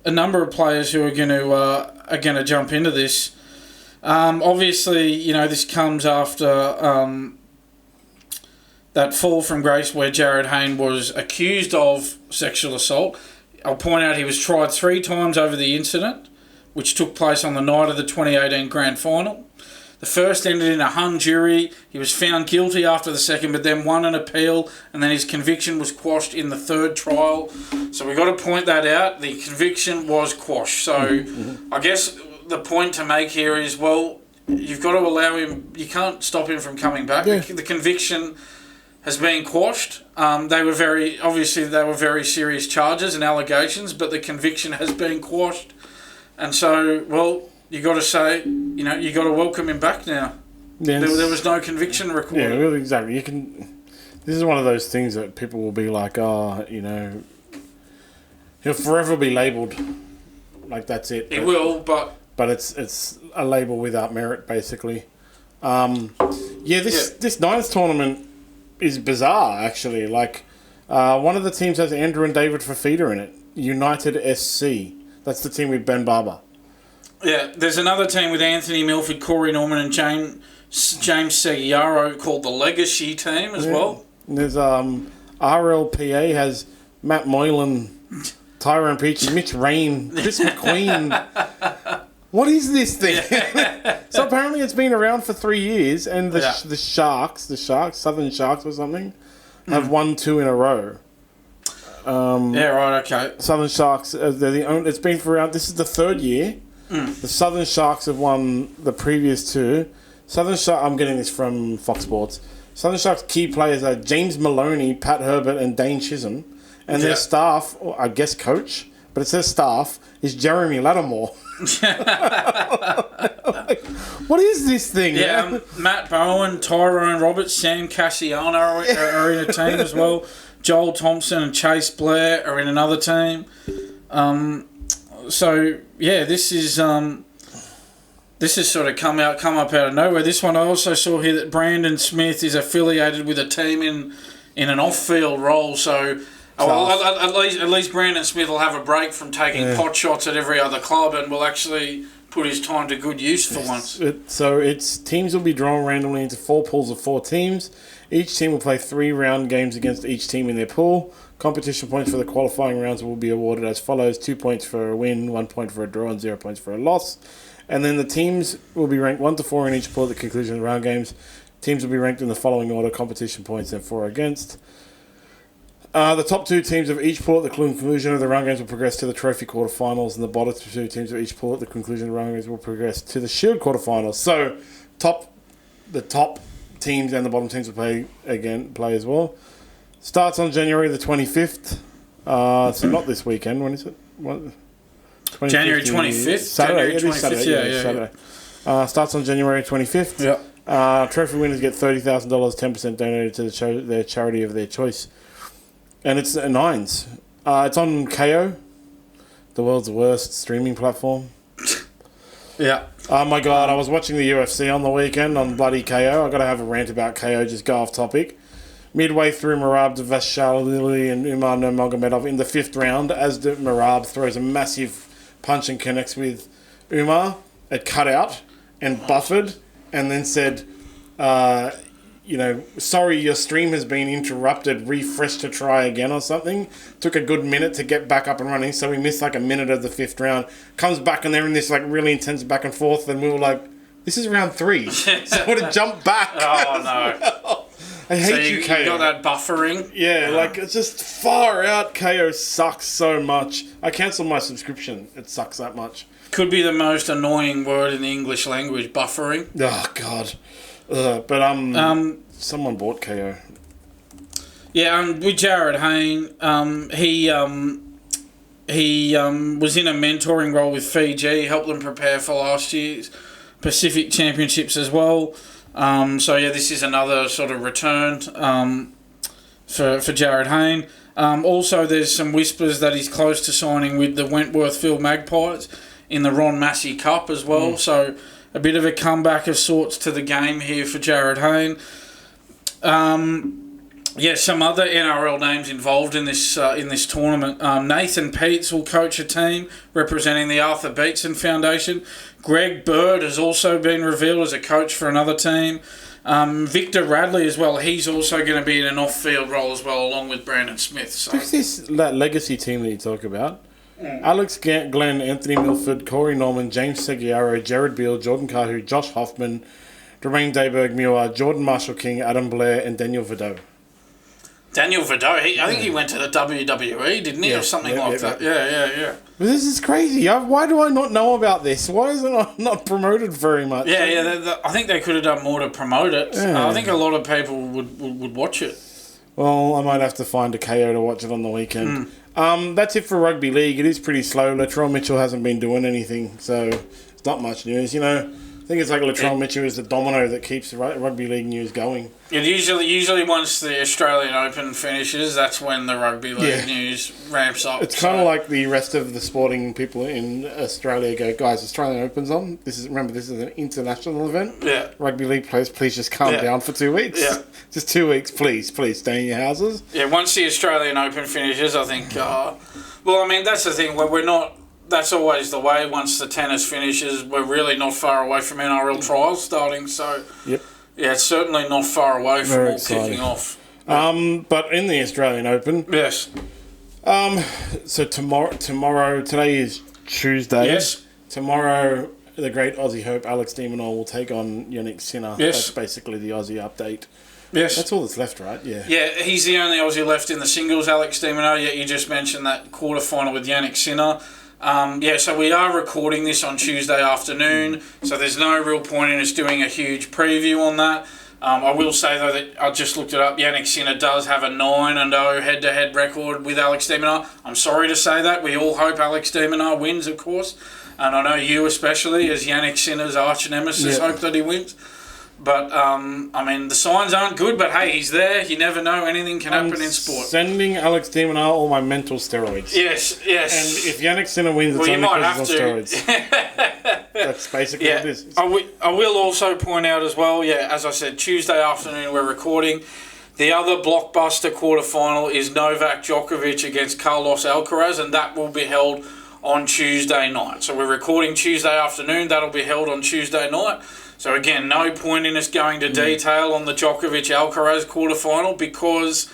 [SPEAKER 2] number of players who are going to jump into this. Obviously, this comes after that fall from grace where Jarryd Hayne was accused of sexual assault. I'll point out he was tried 3 times over the incident, which took place on the night of the 2018 Grand Final. The first ended in a hung jury. He was found guilty after the second, but then won an appeal, and then his conviction was quashed in the third trial. So we've got to point that out. The conviction was quashed. So I guess the point to make here is, well, you've got to allow him. You can't stop him from coming back. Yeah. The conviction has been quashed. They were very serious charges and allegations, but the conviction has been quashed. And so, well, you got to say, you got to welcome him back now. Yes. There was no conviction recorded.
[SPEAKER 1] Yeah, really, exactly. This is one of those things that people will be like, he'll forever be labelled. Like, that's it.
[SPEAKER 2] He will, but
[SPEAKER 1] it's a label without merit, basically. This ninth tournament is bizarre, actually. Like, one of the teams has Andrew and David Fafita in it. United SC. That's the team with Ben Barber.
[SPEAKER 2] Yeah, there's another team with Anthony Milford, Corey Norman, and James Seguiaro called the Legacy team as well.
[SPEAKER 1] And there's RLPA has Matt Moylan, Tyrone Peachy, Mitch Rain, Chris McQueen. What is this thing? So apparently it's been around for 3 years, and the Sharks, Southern Sharks or something, have won 2 in a row.
[SPEAKER 2] Okay.
[SPEAKER 1] Southern Sharks, they're the only. It's been for around. This is the 3rd year. The Southern Sharks have won the previous 2. I'm getting this from Fox Sports. Southern Sharks key players are James Maloney, Pat Herbert, and Dane Chisholm, and their staff, or I guess coach, but it says staff, is Jeremy Lattimore. What is this thing?
[SPEAKER 2] Yeah, Matt Bowen, Tyrone Roberts, Sam Cassiano are in a team as well. Joel Thompson and Chase Blair are in another team. This is sort of come up out of nowhere. This one I also saw here that Brandon Smith is affiliated with a team in an off-field role. So at least Brandon Smith will have a break from taking pot shots at every other club and will actually put his time to good use for once.
[SPEAKER 1] Its teams will be drawn randomly into 4 pools of 4 teams. Each team will play 3 round games against each team in their pool. Competition points for the qualifying rounds will be awarded as follows: 2 points for a win, 1 point for a draw, and 0 points for a loss. And then the teams will be ranked 1 to 4 in each pool at the conclusion of the round games. Teams will be ranked in the following order: competition points and for against. The top 2 teams of each pool at the conclusion of the round games will progress to the trophy quarterfinals, and the bottom 2 teams of each pool at the conclusion of the round games will progress to the Shield quarterfinals. So, the top teams and the bottom teams will play as well. Starts on January the 25th. So not this weekend. When is it?
[SPEAKER 2] January 25th.
[SPEAKER 1] Saturday.
[SPEAKER 2] Saturday.
[SPEAKER 1] Starts on January 25th.
[SPEAKER 2] Yeah.
[SPEAKER 1] Trophy winners get $30,000, 10% donated to their charity of their choice. And it's at Nines. It's on KO, the world's worst streaming platform.
[SPEAKER 2] Yeah.
[SPEAKER 1] Oh my God, I was watching the UFC on the weekend on bloody KO. I got to have a rant about KO, just go off topic. Midway through, Merab Dvalishvili and Umar Nurmagomedov in the 5th round, as Merab throws a massive punch and connects with Umar, it cut out and buffered and then said, sorry, your stream has been interrupted, refresh to try again or something. Took a good minute to get back up and running, so we missed like a minute of the 5th round. Comes back and they're in this like really intense back and forth, and we were like, this is round 3. So I would have jumped back.
[SPEAKER 2] Oh, no.
[SPEAKER 1] I hate you, KO.
[SPEAKER 2] You got that buffering?
[SPEAKER 1] Yeah, like it's just far out. KO sucks so much. I cancelled my subscription. It sucks that much.
[SPEAKER 2] Could be the most annoying word in the English language, buffering.
[SPEAKER 1] Oh, God. Someone bought KO.
[SPEAKER 2] Yeah, with Jarryd Hayne, he was in a mentoring role with Fiji, helped them prepare for last year's Pacific Championships as well. This is another sort of return for Jarryd Hayne. Also, there's some whispers that he's close to signing with the Wentworthville Magpies in the Ron Massey Cup as well. So a bit of a comeback of sorts to the game here for Jarryd Hayne. Some other NRL names involved in this tournament. Nathan Peets will coach a team representing the Arthur Beetson Foundation. Greg Bird has also been revealed as a coach for another team. Victor Radley as well. He's also going to be in an off-field role as well, along with Brandon Smith. So.
[SPEAKER 1] Who's that legacy team that you talk about? Alex Glenn, Anthony Milford, Corey Norman, James Seguiaro, Jarryd Beal, Jordan Kahu, Josh Hoffman, Dwayne Dayberg-Muir, Jordan Marshall-King, Adam Blair, and Daniel Vidot.
[SPEAKER 2] Daniel Vidot, I think he went to the WWE, didn't he, or something like that? Yeah.
[SPEAKER 1] But this is crazy. Why do I not know about this? Why is it not promoted very much?
[SPEAKER 2] I think they could have done more to promote it.
[SPEAKER 1] Yeah.
[SPEAKER 2] I think a lot of people would watch it.
[SPEAKER 1] Well, I might have to find a KO to watch it on the weekend. That's it for rugby league. It is pretty slow. Latrell Mitchell hasn't been doing anything, so it's not much news. I think it's like Latrell Mitchell is the domino that keeps the rugby league news going.
[SPEAKER 2] It usually once the Australian Open finishes, that's when the rugby league news ramps up.
[SPEAKER 1] It's kind of like the rest of the sporting people in Australia go, guys, Australian Open's on. This is an international event.
[SPEAKER 2] Yeah.
[SPEAKER 1] Rugby league players, please just calm down for 2 weeks.
[SPEAKER 2] Yeah.
[SPEAKER 1] Just 2 weeks, please stay in your houses.
[SPEAKER 2] Yeah, once the Australian Open finishes, I think... that's the thing. We're not... That's always the way. Once the tennis finishes, we're really not far away from NRL trials starting. So,
[SPEAKER 1] yeah,
[SPEAKER 2] it's certainly not far away from all kicking off.
[SPEAKER 1] But in the Australian Open,
[SPEAKER 2] yes.
[SPEAKER 1] So today is Tuesday.
[SPEAKER 2] Yes.
[SPEAKER 1] Tomorrow, the great Aussie hope Alex de Minaur will take on Yannick Sinner.
[SPEAKER 2] Yes.
[SPEAKER 1] That's basically the Aussie update.
[SPEAKER 2] Yes.
[SPEAKER 1] That's all that's left, right? Yeah.
[SPEAKER 2] Yeah, he's the only Aussie left in the singles, Alex de Minaur. Yet you just mentioned that quarterfinal with Yannick Sinner. So we are recording this on Tuesday afternoon, so there's no real point in us doing a huge preview on that. I will say, though, that I just looked it up. Yannick Sinner does have a 9-0 head-to-head record with Alex de Minaur. I'm sorry to say that. We all hope Alex de Minaur wins, of course. And I know you especially, as Yannick Sinner's arch-nemesis, hope that he wins. But, the signs aren't good, but hey, he's there. You never know. Anything can happen in sport.
[SPEAKER 1] Sending Alex de Minaur all my mental steroids.
[SPEAKER 2] Yes.
[SPEAKER 1] And if Yannick Sinner wins, it's only because he's on steroids. That's basically what it is.
[SPEAKER 2] I will also point out as well, as I said, Tuesday afternoon we're recording. The other blockbuster quarterfinal is Novak Djokovic against Carlos Alcaraz, and that will be held on Tuesday night. So we're recording Tuesday afternoon. That'll be held on Tuesday night. So again, no point in us going to detail on the Djokovic-Alcaraz quarterfinal because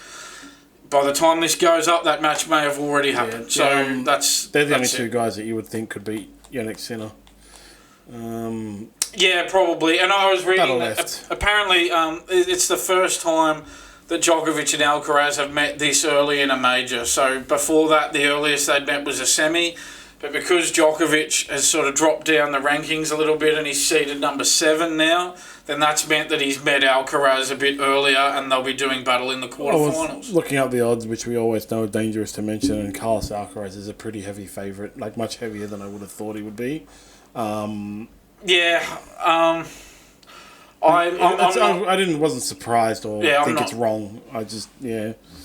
[SPEAKER 2] by the time this goes up, that match may have already happened. They're the
[SPEAKER 1] only two guys that you would think could beat Yannick Sinner.
[SPEAKER 2] Probably. And I was reading that apparently it's the first time that Djokovic and Alcaraz have met this early in a major. So before that, the earliest they'd met was a semi. But because Djokovic has sort of dropped down the rankings a little bit and he's seeded number 7 now, then that's meant that he's met Alcaraz a bit earlier and they'll be doing battle in the quarterfinals.
[SPEAKER 1] Looking up the odds, which we always know are dangerous to mention, and Carlos Alcaraz is a pretty heavy favourite, like much heavier than I would have thought he would be. I wasn't surprised or think it's wrong.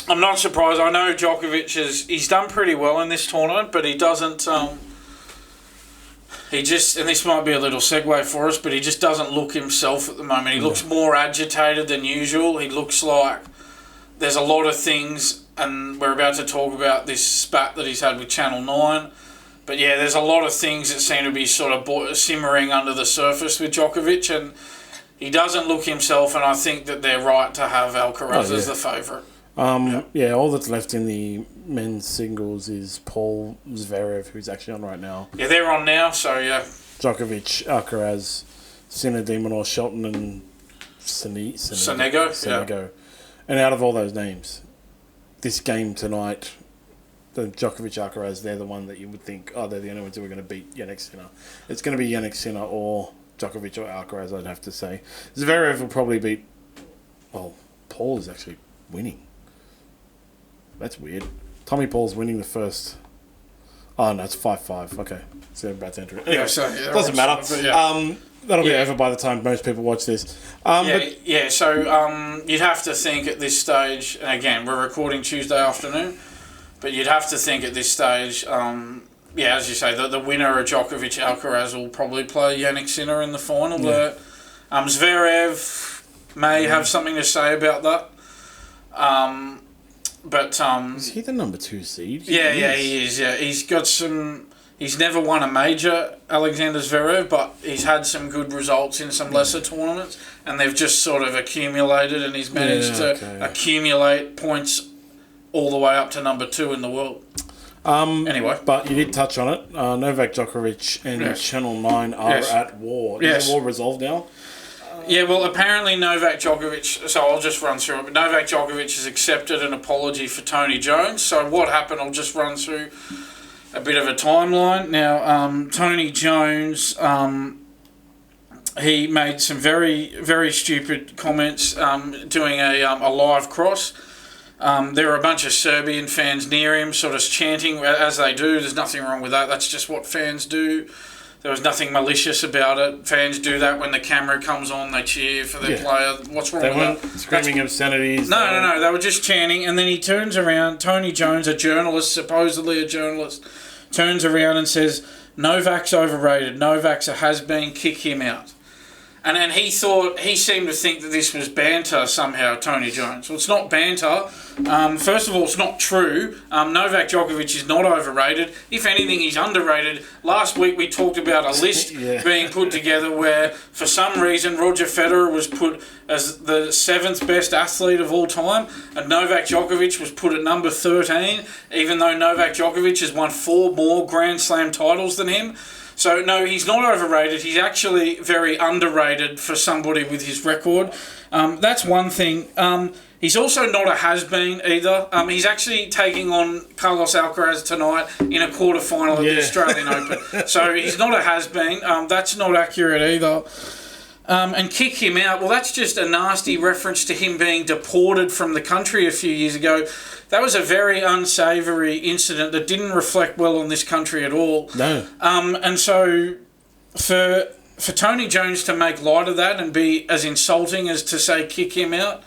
[SPEAKER 2] I'm not surprised. I know Djokovic he's done pretty well in this tournament, but he doesn't. And this might be a little segue for us, but he just doesn't look himself at the moment. He looks more agitated than usual. He looks like there's a lot of things, and we're about to talk about this spat that he's had with Channel 9. But there's a lot of things that seem to be sort of simmering under the surface with Djokovic, and he doesn't look himself, and I think that they're right to have Alcaraz as the favourite.
[SPEAKER 1] All that's left in the men's singles is Paul Zverev, who's actually on right now.
[SPEAKER 2] Yeah, they're on now, so
[SPEAKER 1] Djokovic, Alcaraz, Sinner, de Minaur, Shelton, and Sonego. And out of all those names, this game tonight, the Djokovic-Alcaraz, they're the one that you would think, they're the only ones who are going to beat Yannick Sinner. It's going to be Yannick Sinner or Djokovic or Alcaraz, I'd have to say. Zverev will probably beat... Well, Paul is actually winning. That's weird. Tommy Paul's winning the first... Oh, no, it's 5-5. Okay. So they're about to enter it. Anyway, doesn't matter. That'll be over by the time most people watch this.
[SPEAKER 2] So you'd have to think at this stage, and again, we're recording Tuesday afternoon, but you'd have to think at this stage, as you say, the winner of Djokovic-Alcaraz will probably play Yannick Sinner in the final. Yeah. Zverev may have something to say about that.
[SPEAKER 1] Is he the number 2 seed?
[SPEAKER 2] He is. Yeah, he's got some. He's never won a major, Alexander Zverev, but he's had some good results in some lesser tournaments, and they've just sort of accumulated, and he's managed to accumulate points all the way up to number 2 in the world. Anyway.
[SPEAKER 1] But you did touch on it. Novak Djokovic and Channel 9 are at war. Is the war resolved now?
[SPEAKER 2] Yeah, well, apparently Novak Djokovic, so I'll just run through it, but Novak Djokovic has accepted an apology for Tony Jones. So what happened, I'll just run through a bit of a timeline. Now, Tony Jones, he made some very, very stupid comments doing a live cross. There were a bunch of Serbian fans near him sort of chanting, as they do. There's nothing wrong with that. That's just what fans do. There was nothing malicious about it. Fans do that when the camera comes on. They cheer for their player. What's wrong with that?
[SPEAKER 1] They weren't screaming obscenities.
[SPEAKER 2] No. They were just chanting. And then he turns around. Tony Jones, a journalist, supposedly a journalist, turns around and says, Novak's overrated. Novak's a has-been. Kick him out. And then he seemed to think that this was banter somehow, Tony Jones. Well, it's not banter. First of all, it's not true. Novak Djokovic is not overrated. If anything, he's underrated. Last week we talked about a list being put together where, for some reason, Roger Federer was put as the 7th best athlete of all time, and Novak Djokovic was put at number 13, even though Novak Djokovic has won 4 more Grand Slam titles than him. So, no, he's not overrated. He's actually very underrated for somebody with his record. That's one thing. He's also not a has-been either. He's actually taking on Carlos Alcaraz tonight in a quarterfinal of the Australian Open. So he's not a has-been. That's not accurate either. And kick him out, well, that's just a nasty reference to him being deported from the country a few years ago. That was a very unsavoury incident that didn't reflect well on this country at all.
[SPEAKER 1] No.
[SPEAKER 2] And so for Tony Jones to make light of that and be as insulting as to say kick him out,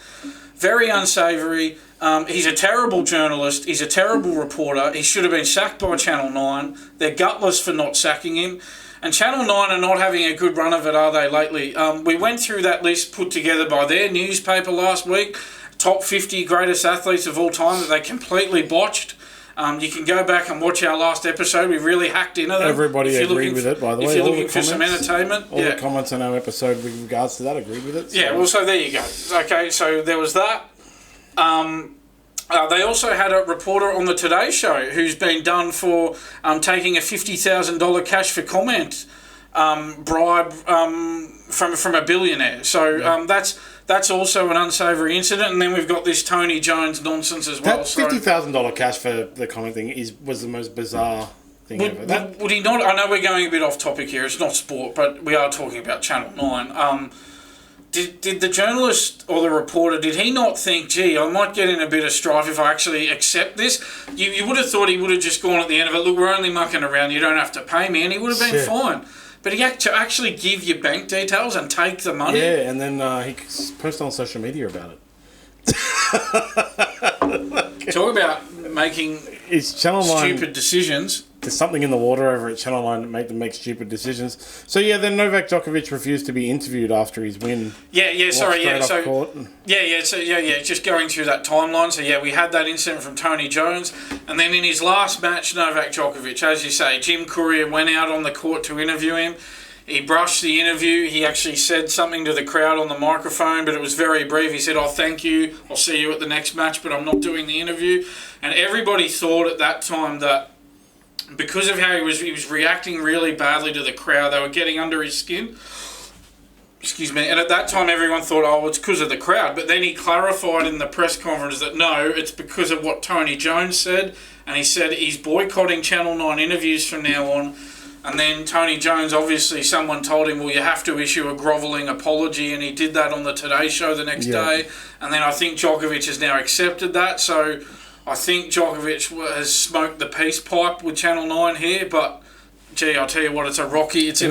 [SPEAKER 2] very unsavoury. He's a terrible journalist. He's a terrible reporter. He should have been sacked by Channel 9. They're gutless for not sacking him. And Channel 9 are not having a good run of it, are they, lately? We went through that list put together by their newspaper last week, top 50 greatest athletes of all time that they completely botched. You can go back and watch our last episode. We really hacked into them.
[SPEAKER 1] Everybody agreed with it, by the way.
[SPEAKER 2] If you're looking for some entertainment.
[SPEAKER 1] All the comments on our episode with regards to that agreed with it.
[SPEAKER 2] So. Yeah, well, so there you go. Okay, so there was that. They also had a reporter on the Today Show who's been done for taking a $50,000 cash for comment bribe from a billionaire. So that's also an unsavoury incident. And then we've got this Tony Jones nonsense as well.
[SPEAKER 1] That $50,000 cash for the comment thing was the most bizarre thing ever.
[SPEAKER 2] Would he not? I know we're going a bit off topic here. It's not sport, but we are talking about Channel 9. Did the journalist or the reporter, did he not think, gee, I might get in a bit of strife if I actually accept this? You would have thought he would have just gone at the end of it, look, we're only mucking around, you don't have to pay me, and he would have been fine. But he had to actually give your bank details and take the money.
[SPEAKER 1] Yeah, and then he posted on social media about it.
[SPEAKER 2] Talk about making stupid decisions.
[SPEAKER 1] There's something in the water over at Channel 9 that make them make stupid decisions. So, then Novak Djokovic refused to be interviewed after his win.
[SPEAKER 2] Just going through that timeline. So, we had that incident from Tony Jones. And then in his last match, Novak Djokovic, as you say, Jim Courier went out on the court to interview him. He brushed the interview. He actually said something to the crowd on the microphone, but it was very brief. He said, thank you. I'll see you at the next match, but I'm not doing the interview. And everybody thought at that time that because of how he was reacting really badly to the crowd, they were getting under his skin. Excuse me. And at that time, everyone thought, it's because of the crowd. But then he clarified in the press conference that no, it's because of what Tony Jones said. And he said he's boycotting Channel 9 interviews from now on. And then Tony Jones, obviously, someone told him, well, you have to issue a grovelling apology. And he did that on the Today Show the next day. And then I think Djokovic has now accepted that. So I think Djokovic has smoked the peace pipe with Channel 9 here, but gee, I'll tell you what, it's in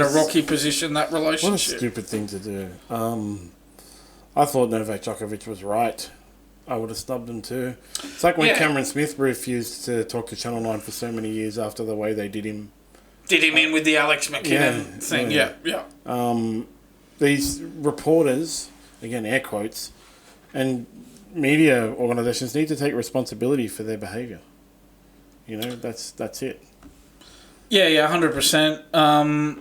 [SPEAKER 2] a rocky position, that relationship.
[SPEAKER 1] What a stupid thing to do. I thought Novak Djokovic was right. I would have snubbed him too. It's like when Cameron Smith refused to talk to Channel 9 for so many years after the way they did him.
[SPEAKER 2] Did him in with the Alex McKinnon thing, yeah.
[SPEAKER 1] These reporters, again, air quotes, and media organisations need to take responsibility for their behaviour. That's it.
[SPEAKER 2] Yeah, 100%.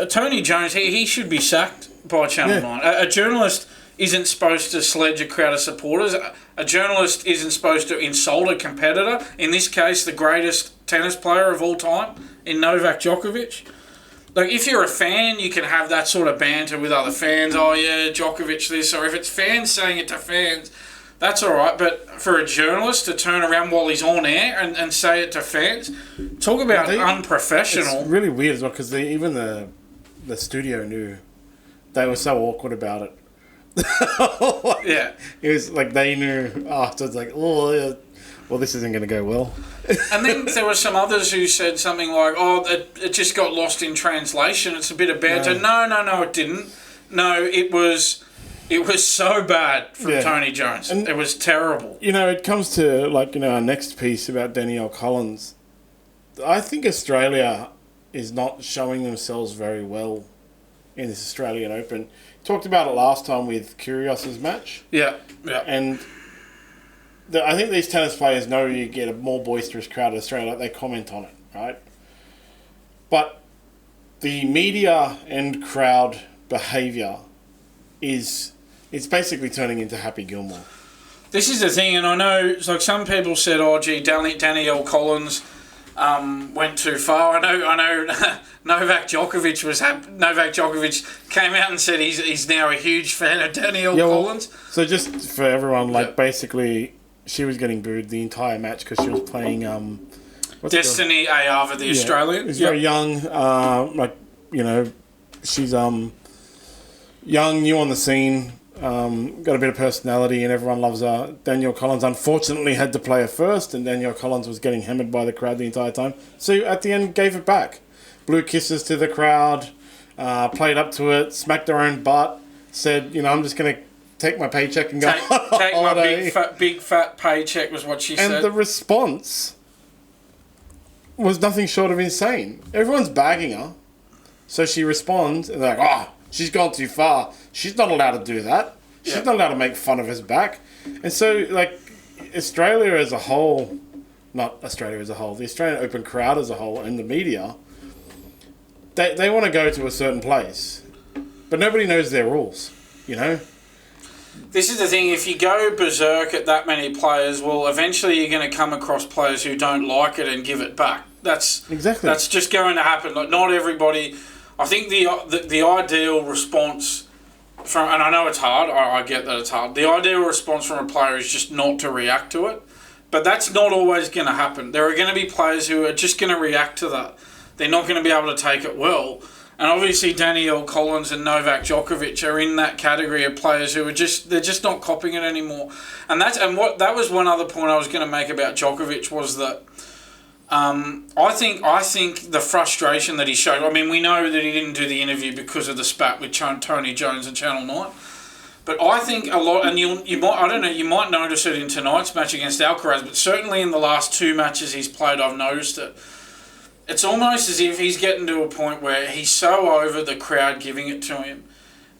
[SPEAKER 2] Tony Jones, he should be sacked by Channel 9. A journalist isn't supposed to sledge a crowd of supporters. A journalist isn't supposed to insult a competitor. In this case, the greatest tennis player of all time, in Novak Djokovic. Like, if you're a fan, you can have that sort of banter with other fans. Oh, yeah, Djokovic this. Or if it's fans saying it to fans, that's all right. But for a journalist to turn around while he's on air and say it to fans, talk about unprofessional.
[SPEAKER 1] It's really weird as well, because even the studio knew. They were so awkward about it.
[SPEAKER 2] Yeah.
[SPEAKER 1] It was like they knew after. It's like, oh, yeah, well, this isn't going to go well.
[SPEAKER 2] And then there were some others who said something like, oh, it just got lost in translation. It's a bit of banter. No, it didn't. No, it was so bad from Tony Jones. And it was terrible.
[SPEAKER 1] It comes to, our next piece about Danielle Collins. I think Australia is not showing themselves very well in this Australian Open. Talked about it last time with Kyrgios's match.
[SPEAKER 2] Yeah.
[SPEAKER 1] And I think these tennis players know you get a more boisterous crowd in Australia. Like, they comment on it, right? But the media and crowd behaviour it's basically turning into Happy Gilmore.
[SPEAKER 2] This is the thing, and I know, it's like some people said, oh, gee, Danielle Collins went too far. I know Novak Djokovic came out and said he's now a huge fan of Danielle Collins.
[SPEAKER 1] So just for everyone, basically, she was getting booed the entire match because she was playing
[SPEAKER 2] Destanee Aiava, the Australian.
[SPEAKER 1] She's very young. She's young, new on the scene. Got a bit of personality and everyone loves her. Danielle Collins unfortunately had to play her first, and Danielle Collins was getting hammered by the crowd the entire time. So at the end, gave it back. Blew kisses to the crowd, played up to it, smacked her own butt, said, I'm just going to take my paycheck and go
[SPEAKER 2] take my big fat paycheck, was what she said.
[SPEAKER 1] And the response was nothing short of insane. Everyone's bagging her. So she responds, and they're like, she's gone too far. She's not allowed to do that. She's not allowed to make fun of his back. And so, Australia as a whole, not Australia as a whole, the Australian Open crowd as a whole and the media, they want to go to a certain place. But nobody knows their rules,
[SPEAKER 2] This is the thing, if you go berserk at that many players, well, eventually you're going to come across players who don't like it and give it back. That's just going to happen. Like, not everybody... I think the ideal response from, and I know it's hard, I get that it's hard, the ideal response from a player is just not to react to it, but that's not always going to happen. There are going to be players who are just going to react to that. They're not going to be able to take it well. And obviously Danielle Collins and Novak Djokovic are in that category of players who are they're just not copying it anymore. And that was one other point I was going to make about Djokovic, was that I think the frustration that he showed. I mean, we know that he didn't do the interview because of the spat with Tony Jones and Channel 9. But I think a lot, and you might notice it in tonight's match against Alcaraz, but certainly in the last two matches he's played, I've noticed it. It's almost as if he's getting to a point where he's so over the crowd giving it to him,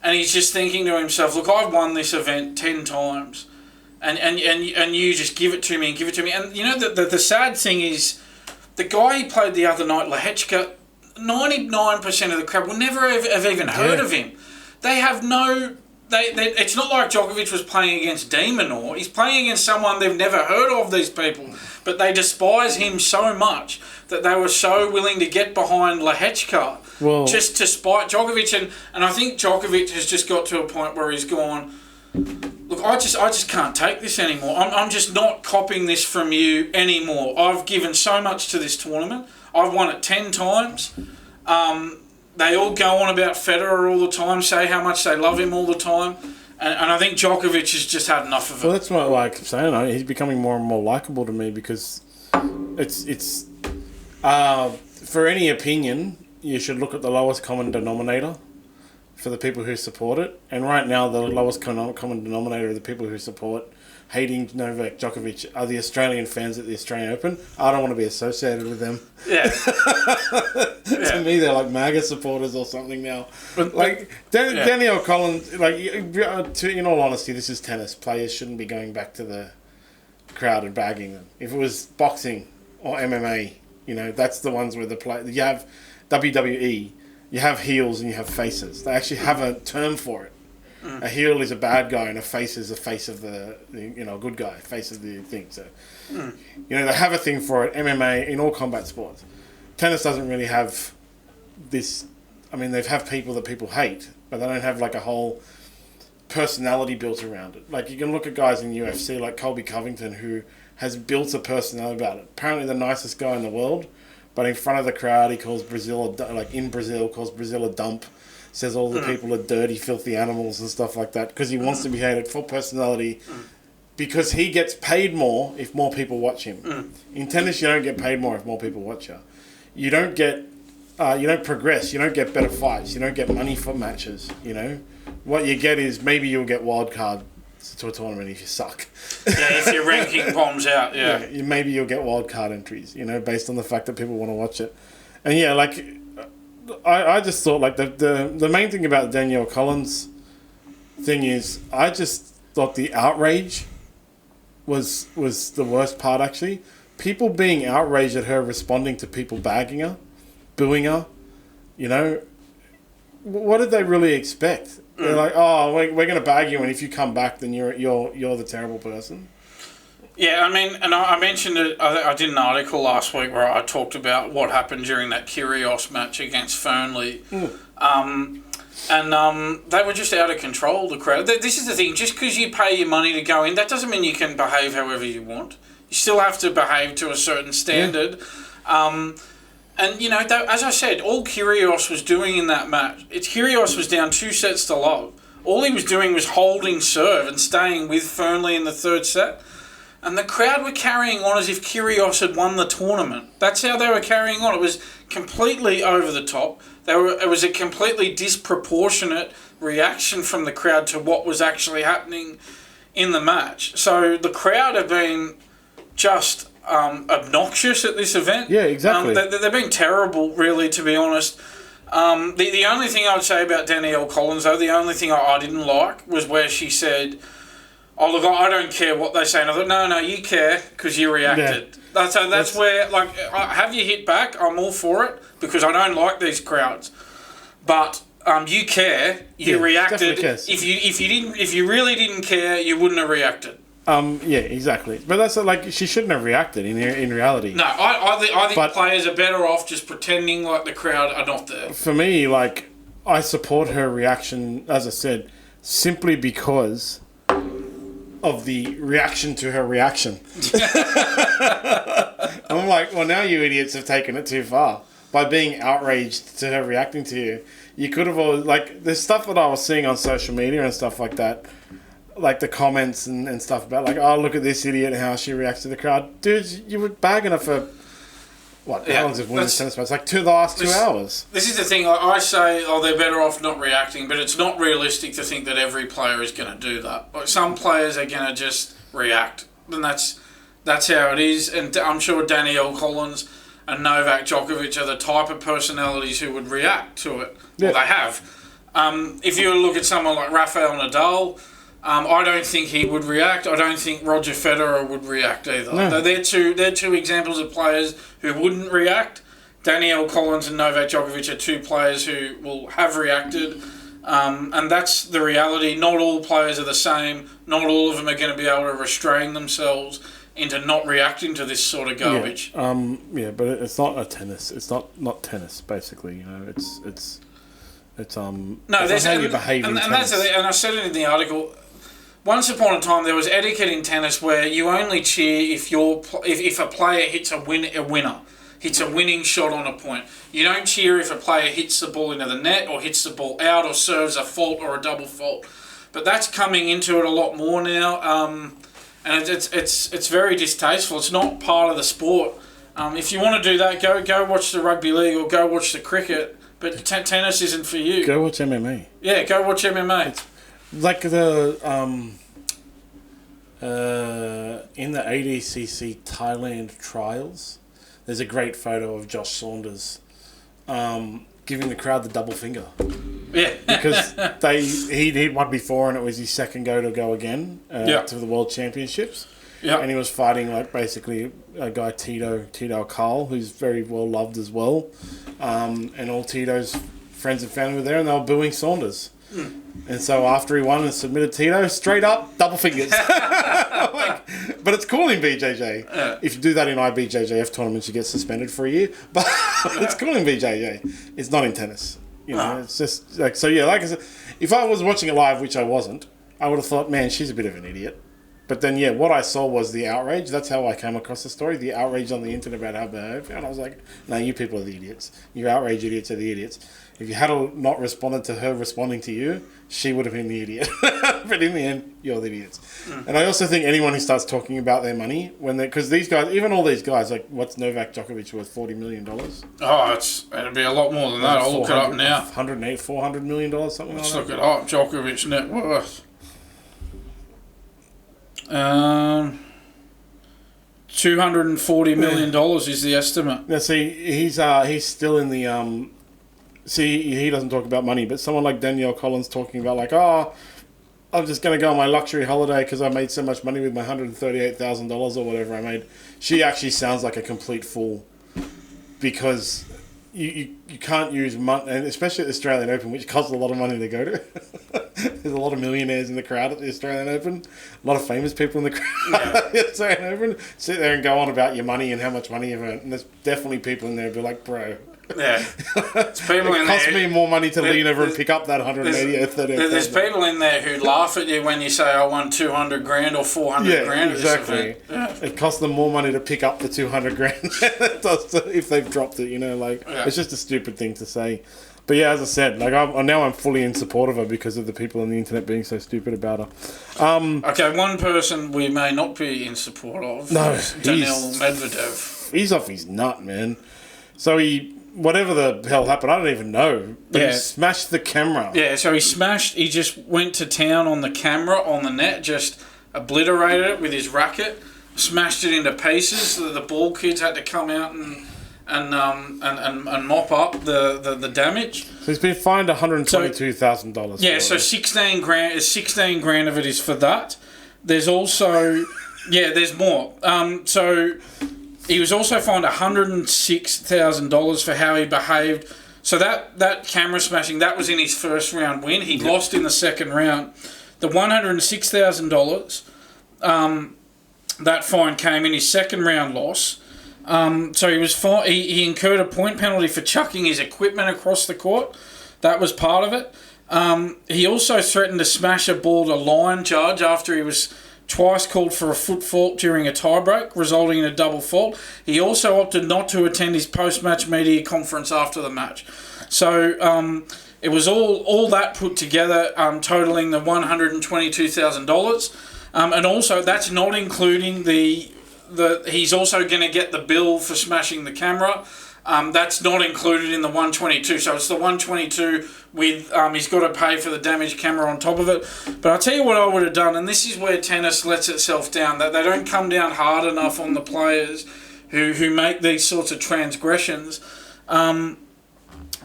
[SPEAKER 2] and he's just thinking to himself, look, I've won this event 10 times, and you just give it to me and give it to me. And the sad thing is, the guy he played the other night, Lehechka, 99% of the crowd will never have even heard of him. They have no... it's not like Djokovic was playing against De Minaur. He's playing against someone they've never heard of, these people. But they despise him so much that they were so willing to get behind Lehechka just to spite Djokovic. And I think Djokovic has just got to a point where he's gone, look, I just can't take this anymore. I'm just not copying this from you anymore. I've given so much to this tournament. I've won it 10 times. They all go on about Federer all the time, say how much they love him all the time. And I think Djokovic has just had enough of it.
[SPEAKER 1] Well, that's what I keep saying. He's becoming more and more likeable to me, because it's for any opinion, you should look at the lowest common denominator for the people who support it. And right now, the lowest common denominator of the people who support hating Novak Djokovic are the Australian fans at the Australian Open. I don't want to be associated with them.
[SPEAKER 2] Yeah.
[SPEAKER 1] To me, they're like MAGA supporters or something now. Danielle Collins, in all honesty, this is tennis. Players shouldn't be going back to the crowd and bagging them. If it was boxing or MMA, You know, that's the ones where you have WWE, you have heels and you have faces. They actually have a term for it. A heel is a bad guy and a face is the face of the good guy, face of the thing. So, you know, they have a thing for it. MMA, in all combat sports. Tennis doesn't really have this. I mean, they have people that people hate, but they don't have like a whole personality built around it. Like, you can look at guys in UFC like Colby Covington, who has built a personality about it. Apparently the nicest guy in the world, but in front of the crowd he calls Brazil calls Brazil a dump, says all the people are dirty, filthy animals and stuff like that, because he wants to be hated for personality, because he gets paid more if more people watch him. In tennis, you don't get paid more if more people watch you. You don't get, you don't progress, you don't get better fights, you don't get money for matches, you know. What you get is maybe you'll get wild card to a tournament if you suck.
[SPEAKER 2] Yeah, if your ranking bombs out, yeah.
[SPEAKER 1] Maybe you'll get wild card entries, you know, based on the fact that people want to watch it. And yeah, like, I just thought, like, the main thing about Danielle Collins thing is, I just thought the outrage was the worst part, actually. People being outraged at her responding to people bagging her, booing her, you know. What did they really expect? They're like, oh, we're going to bag you, and if you come back, then you're the terrible person.
[SPEAKER 2] Yeah, I mean, and I mentioned it. I did an article last week where I talked about what happened during that Kyrgios match against Fernley, and they were just out of control. The crowd. This is the thing. Just because you pay your money to go in, that doesn't mean you can behave however you want. You still have to behave to a certain standard. Yeah. And, you know, as I said, all Kyrgios was doing in that match, Kyrgios was down 2-0. All he was doing was holding serve and staying with Fernley in the third set. And the crowd were carrying on as if Kyrgios had won the tournament. That's how they were carrying on. It was completely over the top. It was a completely disproportionate reaction from the crowd to what was actually happening in the match. So the crowd have been just obnoxious at this event.
[SPEAKER 1] Yeah, exactly.
[SPEAKER 2] They've been terrible, really, to be honest. The only thing I would say about Danielle Collins, though, the only thing I didn't like was where she said, oh, look, I don't care what they say. And I thought, no, you care because you reacted. Yeah. That's where, like, have you hit back? I'm all for it because I don't like these crowds. But you care. You reacted. If you really didn't care, you wouldn't have reacted.
[SPEAKER 1] Yeah, exactly. But that's like, she shouldn't have reacted in reality.
[SPEAKER 2] No, I think players are better off just pretending like the crowd are not there.
[SPEAKER 1] For me, like, I support her reaction, as I said, simply because of the reaction to her reaction. I'm like, well, now you idiots have taken it too far. By being outraged to her reacting to you. You could have always, like, there's stuff that I was seeing on social media and stuff like that, like the comments and stuff about, like, oh, look at this idiot, how she reacts to the crowd. Dude, you were bagging her for, what, how long has it won this tennis match? Like the last 2 hours.
[SPEAKER 2] This is the thing, I say, oh, they're better off not reacting, but it's not realistic to think that every player is going to do that. Like, some players are going to just react, and that's how it is, and I'm sure Danielle Collins and Novak Djokovic are the type of personalities who would react to it. Yeah. Well, they have. If you look at someone like Rafael Nadal, I don't think he would react. I don't think Roger Federer would react either. No. They're two examples of players who wouldn't react. Danielle Collins and Novak Djokovic are two players who will have reacted. And that's the reality. Not all players are the same. Not all of them are going to be able to restrain themselves into not reacting to this sort of garbage.
[SPEAKER 1] Yeah, but it's not a tennis. It's not tennis, basically. You know, it's no,
[SPEAKER 2] that's
[SPEAKER 1] how you behave in tennis.
[SPEAKER 2] And I said it in the article. Once upon a time, there was etiquette in tennis where you only cheer if a player hits a winner, hits a winning shot on a point. You don't cheer if a player hits the ball into the net or hits the ball out or serves a fault or a double fault. But that's coming into it a lot more now, and it's very distasteful. It's not part of the sport. If you want to do that, go watch the rugby league or go watch the cricket. But tennis isn't for you.
[SPEAKER 1] Go watch MMA.
[SPEAKER 2] Yeah, go watch MMA.
[SPEAKER 1] It's like the in the ADCC Thailand trials, there's a great photo of Josh Saunders giving the crowd the double finger.
[SPEAKER 2] Yeah.
[SPEAKER 1] Because he'd won before and it was his second go to go again to the World Championships.
[SPEAKER 2] Yep.
[SPEAKER 1] And he was fighting, like, basically a guy, Tito Carl, who's very well loved as well. And all Tito's friends and family were there, and they were booing Saunders. And so after he won and submitted Tito, straight up, double fingers. But it's cool in BJJ.
[SPEAKER 2] Yeah.
[SPEAKER 1] If you do that in IBJJF tournaments, you get suspended for a year. But it's cool in BJJ. It's not in tennis. You know, it's just like, so yeah, like I said, if I was watching it live, which I wasn't, I would have thought, man, she's a bit of an idiot. But then, yeah, what I saw was the outrage. That's how I came across the story. The outrage on the internet about her behaviour. And I was like, no, you people are the idiots. You outrage idiots are the idiots. If you had not responded to her responding to you, she would have been the idiot. But in the end, you're the idiots. And I also think anyone who starts talking about their money, because these guys, even all these guys, like, what's Novak Djokovic worth, $40 million?
[SPEAKER 2] Oh, it'd be a lot more than that. I'll look it up now.
[SPEAKER 1] $400 million, something
[SPEAKER 2] Let's
[SPEAKER 1] like that.
[SPEAKER 2] look it up. Djokovic net worth. $240 million is the estimate.
[SPEAKER 1] Now, see, he's still in the he doesn't talk about money, but someone like Danielle Collins talking about, like, oh, I'm just going to go on my luxury holiday because I made so much money with my $138,000 or whatever I made. She actually sounds like a complete fool, because you can't use money, and especially at the Australian Open, which costs a lot of money to go to. There's a lot of millionaires in the crowd at the Australian Open. A lot of famous people in the crowd at the Australian Open. Sit there and go on about your money and how much money you've earned. And there's definitely people in there who be like, bro.
[SPEAKER 2] Yeah. It's people
[SPEAKER 1] it costs me more money to lean over and pick up that 180 or 30.
[SPEAKER 2] There's people in there who laugh at you when you say, I won 200 grand or 400 grand.
[SPEAKER 1] Exactly. It costs them more money to pick up the 200 grand than it does if they've dropped it, you know, like, it's just a stupid thing to say. But yeah, as I said, like, I'm fully in support of her because of the people on the internet being so stupid about her.
[SPEAKER 2] Okay, one person we may not be in support of is Daniil Medvedev.
[SPEAKER 1] He's off his nut, man. So whatever the hell happened, I don't even know. But he smashed the camera.
[SPEAKER 2] Yeah, so he just went to town on the camera, on the net, just obliterated it with his racket, smashed it into pieces so that the ball kids had to come out and mop up the damage. So
[SPEAKER 1] he's been fined $122,000.
[SPEAKER 2] Yeah, so 16 grand of it is for that. There's also, there's more. So he was also fined $106,000 for how he behaved. So that camera smashing, that was in his first round win. He lost in the second round. The $106,000, that fine came in his second round loss. So he incurred a point penalty for chucking his equipment across the court. That was part of it. He also threatened to smash a ball to line judge after he was twice called for a foot fault during a tiebreak, resulting in a double fault. He also opted not to attend his post-match media conference after the match. So it was all that put together, totaling the $122,000. And also, that's not including he's also going to get the bill for smashing the camera. That's not included in the 122. So it's the 122 with he's got to pay for the damaged camera on top of it. But I'll tell you what I would have done, and this is where tennis lets itself down, that they don't come down hard enough on the players who make these sorts of transgressions.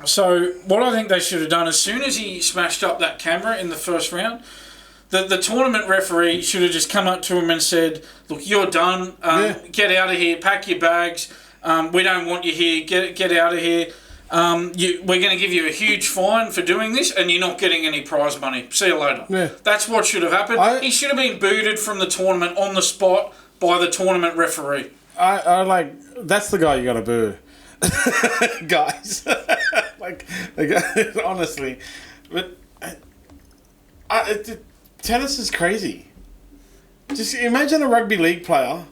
[SPEAKER 2] So what I think they should have done, as soon as he smashed up that camera in the first round, the tournament referee should have just come up to him and said, look, you're done. Get out of here. Pack your bags. We don't want you here. Get out of here. We're going to give you a huge fine for doing this, and you're not getting any prize money. See you later. Yeah. That's what should have happened. He should have been booted from the tournament on the spot by the tournament referee.
[SPEAKER 1] I that's the guy you got to boo. Guys. Honestly. But tennis is crazy. Just imagine a rugby league player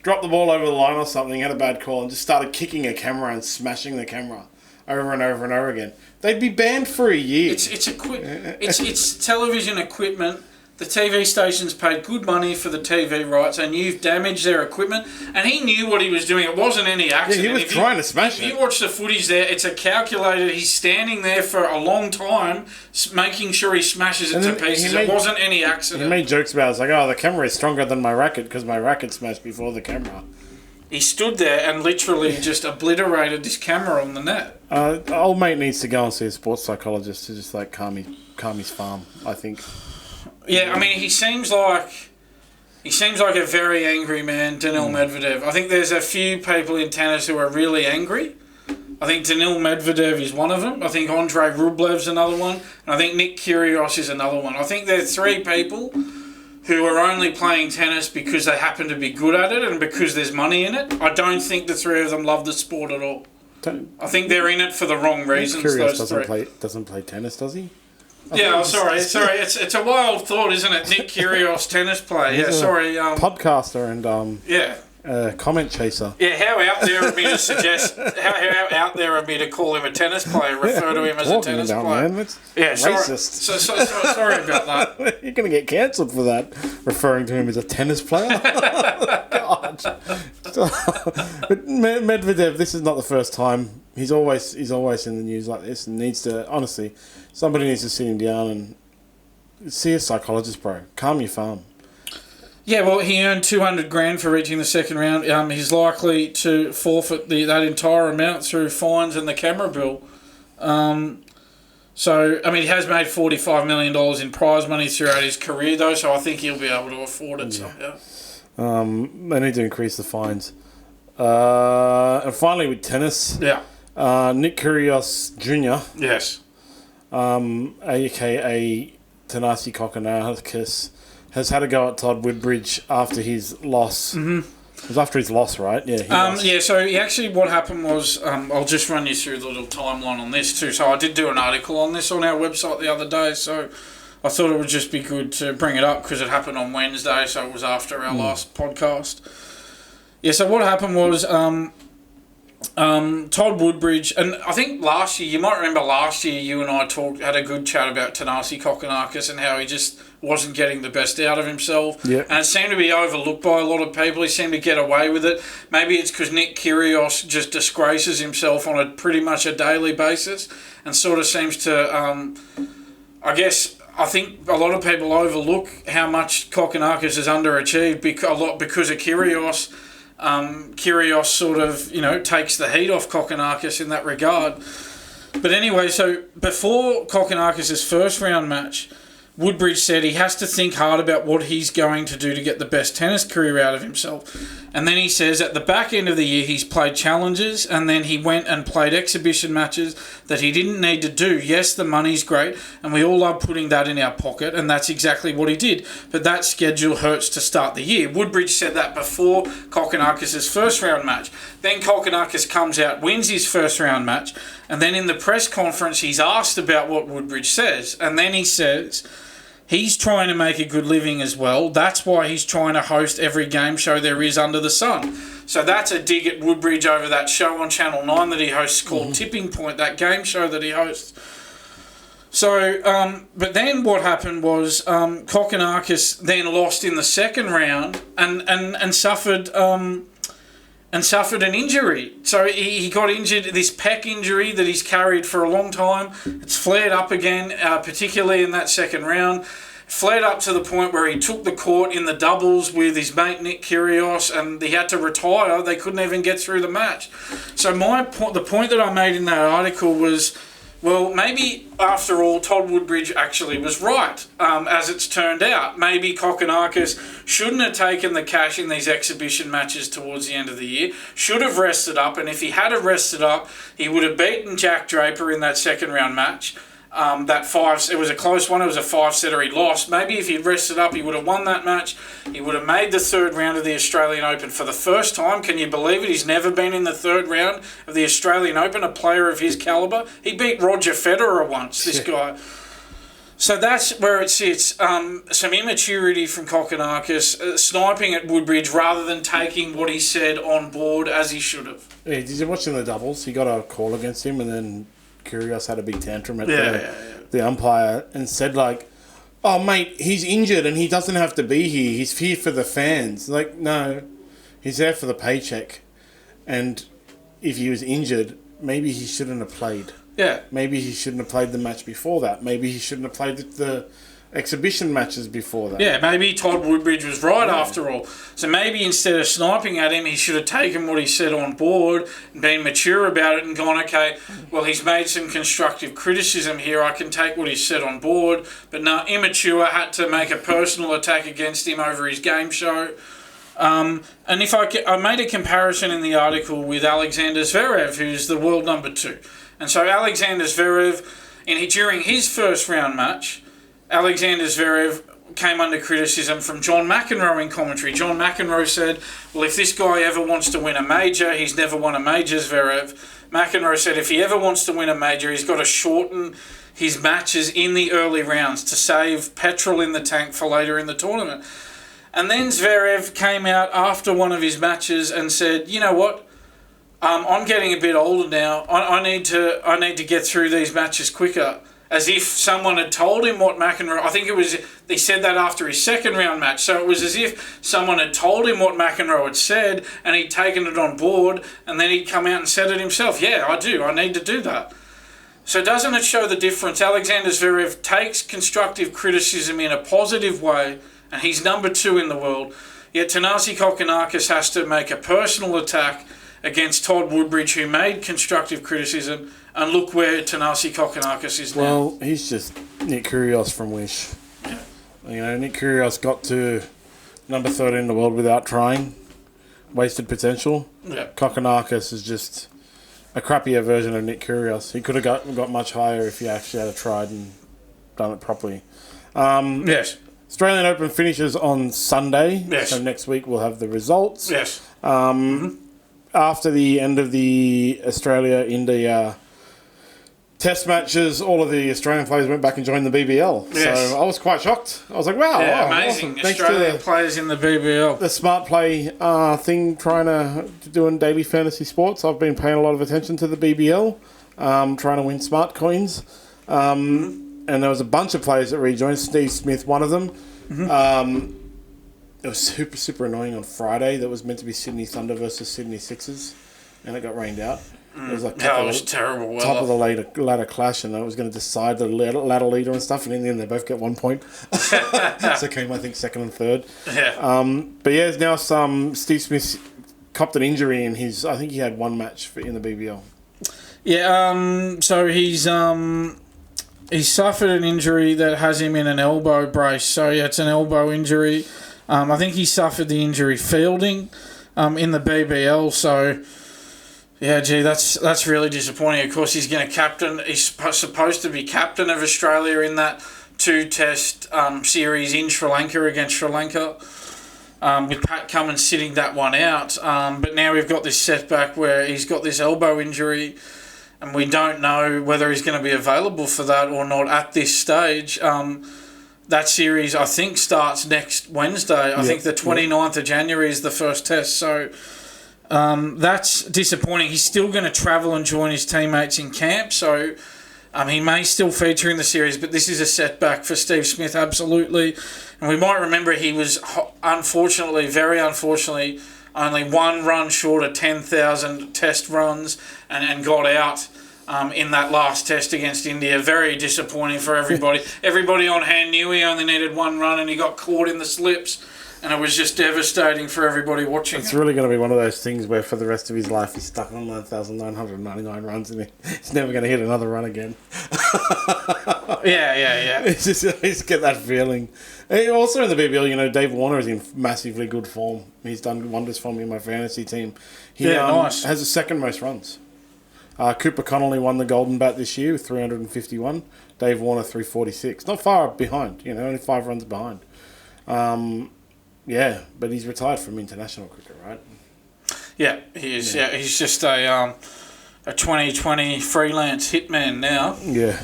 [SPEAKER 1] dropped the ball over the line or something, had a bad call, and just started kicking a camera and smashing the camera over and over and over again. They'd be banned for a year.
[SPEAKER 2] It's television equipment. The TV stations paid good money for the TV rights, and you've damaged their equipment. And he knew what he was doing. It wasn't any accident.
[SPEAKER 1] Yeah, he was trying to smash it.
[SPEAKER 2] If you watch the footage there, it's a calculated. He's standing there for a long time, making sure he smashes it to pieces. It wasn't any accident.
[SPEAKER 1] He made jokes about it. It's like, oh, the camera is stronger than my racket because my racket smashed before the camera.
[SPEAKER 2] He stood there and literally just obliterated this camera on the net.
[SPEAKER 1] Old mate needs to go and see a sports psychologist to just calm his farm, I think.
[SPEAKER 2] Yeah, I mean, he seems like He seems like a very angry man, Daniil Medvedev. I think there's a few people in tennis who are really angry. I think Daniil Medvedev is one of them. I think Andrei Rublev's another one. And I think Nick Kyrgios is another one. I think there's three people who are only playing tennis because they happen to be good at it and because there's money in it. I don't think the three of them love the sport at all. I think they're in it for the wrong reasons.
[SPEAKER 1] Kyrgios doesn't play tennis, does he?
[SPEAKER 2] Sorry. It's a wild thought, isn't it? Nick Kyrgios, tennis player.
[SPEAKER 1] Podcaster and comment chaser.
[SPEAKER 2] Yeah, how out there of me to suggest? How out there of me to call him a tennis player? Refer to him as a tennis player. Man, that's
[SPEAKER 1] racist.
[SPEAKER 2] Sorry about that.
[SPEAKER 1] You're going to get cancelled for that. Referring to him as a tennis player. God. But Medvedev, this is not the first time. He's always in the news like this, and somebody needs to sit him down and see a psychologist, bro. Calm your farm.
[SPEAKER 2] Yeah, well, he earned $200,000 for reaching the second round. He's likely to forfeit that entire amount through fines and the camera bill. He has made $45 million in prize money throughout his career, though, so I think he'll be able to afford it somehow.
[SPEAKER 1] They need to increase the fines. And finally, with tennis, Nick Kyrgios Jr.
[SPEAKER 2] Yes.
[SPEAKER 1] A.k.a. Thanasi Kokkinakis, has had a go at Todd Woodbridge after his loss. Mm-hmm. It was after his loss, right? Yeah.
[SPEAKER 2] So what happened was, I'll just run you through the little timeline on this too. So I did do an article on this on our website the other day, so I thought it would just be good to bring it up because it happened on Wednesday, so it was after our last podcast. Yeah, so what happened was Todd Woodbridge, and I think last year, you might remember last year you and I had a good chat about Thanasi Kokkinakis and how he just wasn't getting the best out of himself.
[SPEAKER 1] Yep.
[SPEAKER 2] And it seemed to be overlooked by a lot of people. He seemed to get away with it. Maybe it's because Nick Kyrgios just disgraces himself on a pretty much a daily basis and sort of seems to, I think a lot of people overlook how much Kokkinakis has underachieved because of Kyrgios. Kyrgios sort of, takes the heat off Kokkinakis in that regard. But anyway, so before Kokkinakis' first round match, Woodbridge said he has to think hard about what he's going to do to get the best tennis career out of himself. And then he says at the back end of the year, he's played challenges and then he went and played exhibition matches that he didn't need to do. Yes, the money's great and we all love putting that in our pocket, and that's exactly what he did. But that schedule hurts to start the year. Woodbridge said that before Kokkinakis' first round match. Then Kokkinakis comes out, wins his first round match, and then in the press conference, he's asked about what Woodbridge says. And then he says he's trying to make a good living as well. That's why he's trying to host every game show there is under the sun. So that's a dig at Woodbridge over that show on Channel 9 that he hosts called Tipping Point, that game show that he hosts. So, but then what happened was Kokkinakis then lost in the second round and suffered an injury. So he got injured, this pec injury that he's carried for a long time. It's flared up again, particularly in that second round. Flared up to the point where he took the court in the doubles with his mate Nick Kyrgios and he had to retire. They couldn't even get through the match. So the point that I made in that article was, well, maybe after all, Todd Woodbridge actually was right, as it's turned out. Maybe Kokkinakis shouldn't have taken the cash in these exhibition matches towards the end of the year, should have rested up, and if he had have rested up, he would have beaten Jack Draper in that second round match. It was a close one, it was a 5-setter he lost. Maybe if he'd rested up, he would have won that match. He would have made the third round of the Australian Open for the first time. Can you believe it? He's never been in the third round of the Australian Open, a player of his calibre. He beat Roger Federer once, this guy. So that's where it sits. Some immaturity from Kokkinakis, sniping at Woodbridge rather than taking what he said on board as he should have.
[SPEAKER 1] Yeah, did you watch in the doubles? He got a call against him and then Kyrgios had a big tantrum at the umpire and said oh mate, he's injured and he doesn't have to be here. He's here for the fans. No, he's there for the paycheck. And if he was injured, maybe he shouldn't have played.
[SPEAKER 2] Yeah.
[SPEAKER 1] Maybe he shouldn't have played the match before that. Maybe he shouldn't have played the exhibition matches before that.
[SPEAKER 2] Yeah, maybe Todd Woodbridge was right after all. So maybe instead of sniping at him, he should have taken what he said on board and been mature about it and gone, okay, well, he's made some constructive criticism here. I can take what he said on board. But no, immature, had to make a personal attack against him over his game show. And if I made a comparison in the article with Alexander Zverev, who's the world number 2. And so Alexander Zverev, during his first round match, Alexander Zverev came under criticism from John McEnroe in commentary. John McEnroe said, well, if this guy ever wants to win a major, he's never won a major, Zverev. McEnroe said if he ever wants to win a major, he's got to shorten his matches in the early rounds to save petrol in the tank for later in the tournament. And then Zverev came out after one of his matches and said, you know what, I'm getting a bit older now. I need to get through these matches quicker. As if someone had told him what McEnroe... I think they said that after his second round match. So it was as if someone had told him what McEnroe had said and he'd taken it on board and then he'd come out and said it himself. Yeah, I do. I need to do that. So doesn't it show the difference? Alexander Zverev takes constructive criticism in a positive way and he's number 2 in the world. Yet Thanasi Kokkinakis has to make a personal attack against Todd Woodbridge, who made constructive criticism, and look where Thanasi Kokkinakis is now.
[SPEAKER 1] Well, he's just Nick Kyrgios from Wish. Yeah. Nick Kyrgios got to number 13 in the world without trying. Wasted potential.
[SPEAKER 2] Yeah.
[SPEAKER 1] Kokkinakis is just a crappier version of Nick Kyrgios. He could have got much higher if he actually had tried and done it properly.
[SPEAKER 2] Yes.
[SPEAKER 1] Australian Open finishes on Sunday.
[SPEAKER 2] Yes.
[SPEAKER 1] So next week we'll have the results.
[SPEAKER 2] Yes.
[SPEAKER 1] After the end of the Australia-India test matches, all of the Australian players went back and joined the BBL.
[SPEAKER 2] Yes.
[SPEAKER 1] So I was quite shocked. I was like, wow,
[SPEAKER 2] amazing.
[SPEAKER 1] Awesome. Thanks
[SPEAKER 2] Australian
[SPEAKER 1] to
[SPEAKER 2] players in the BBL.
[SPEAKER 1] the smart play thing trying to do in daily fantasy sports. I've been paying a lot of attention to the BBL, trying to win smart coins. And there was a bunch of players that rejoined. Steve Smith, one of them. It was super, super annoying on Friday. That was meant to be Sydney Thunder versus Sydney Sixers, and it got rained out. It was like
[SPEAKER 2] it was terrible weather.
[SPEAKER 1] Top of the ladder clash, and it was going to decide the ladder leader and stuff, and in the end they both get 1 point. So came, I think, second and third.
[SPEAKER 2] Yeah.
[SPEAKER 1] But yeah, now Steve Smith copped an injury in his... I think he had one match in the BBL.
[SPEAKER 2] Yeah, so he's suffered an injury that has him in an elbow brace. So yeah, it's an elbow injury. I think he suffered the injury fielding in the BBL. So yeah, gee, that's really disappointing. Of course, he's going to captain. He's supposed to be captain of Australia in that 2-test series in Sri Lanka against Sri Lanka. With Pat Cummins sitting that one out. But now we've got this setback where he's got this elbow injury. And we don't know whether he's going to be available for that or not at this stage. That series, I think, starts next Wednesday. I think the 29th of January is the first test. So that's disappointing. He's still going to travel and join his teammates in camp. So he may still feature in the series, but this is a setback for Steve Smith, absolutely. And we might remember he was, unfortunately, very unfortunately, only one run short of 10,000 test runs and got out in that last test against India. Very disappointing for everybody. Everybody on hand knew he only needed one run and he got caught in the slips. And it was just devastating for everybody watching.
[SPEAKER 1] It's really going to be one of those things where for the rest of his life he's stuck on 9,999 runs and he's never going to hit another run again.
[SPEAKER 2] Yeah.
[SPEAKER 1] It's just get that feeling. And also in the BBL, Dave Warner is in massively good form. He's done wonders for me in my fantasy team. He
[SPEAKER 2] nice.
[SPEAKER 1] Has the second most runs. Cooper Connolly won the Golden Bat this year with 351. Dave Warner 346. Not far behind, only 5 runs behind. Yeah, but he's retired from international cricket, right?
[SPEAKER 2] Yeah, he is. Yeah, he's just a 2020 freelance hitman now.
[SPEAKER 1] Yeah,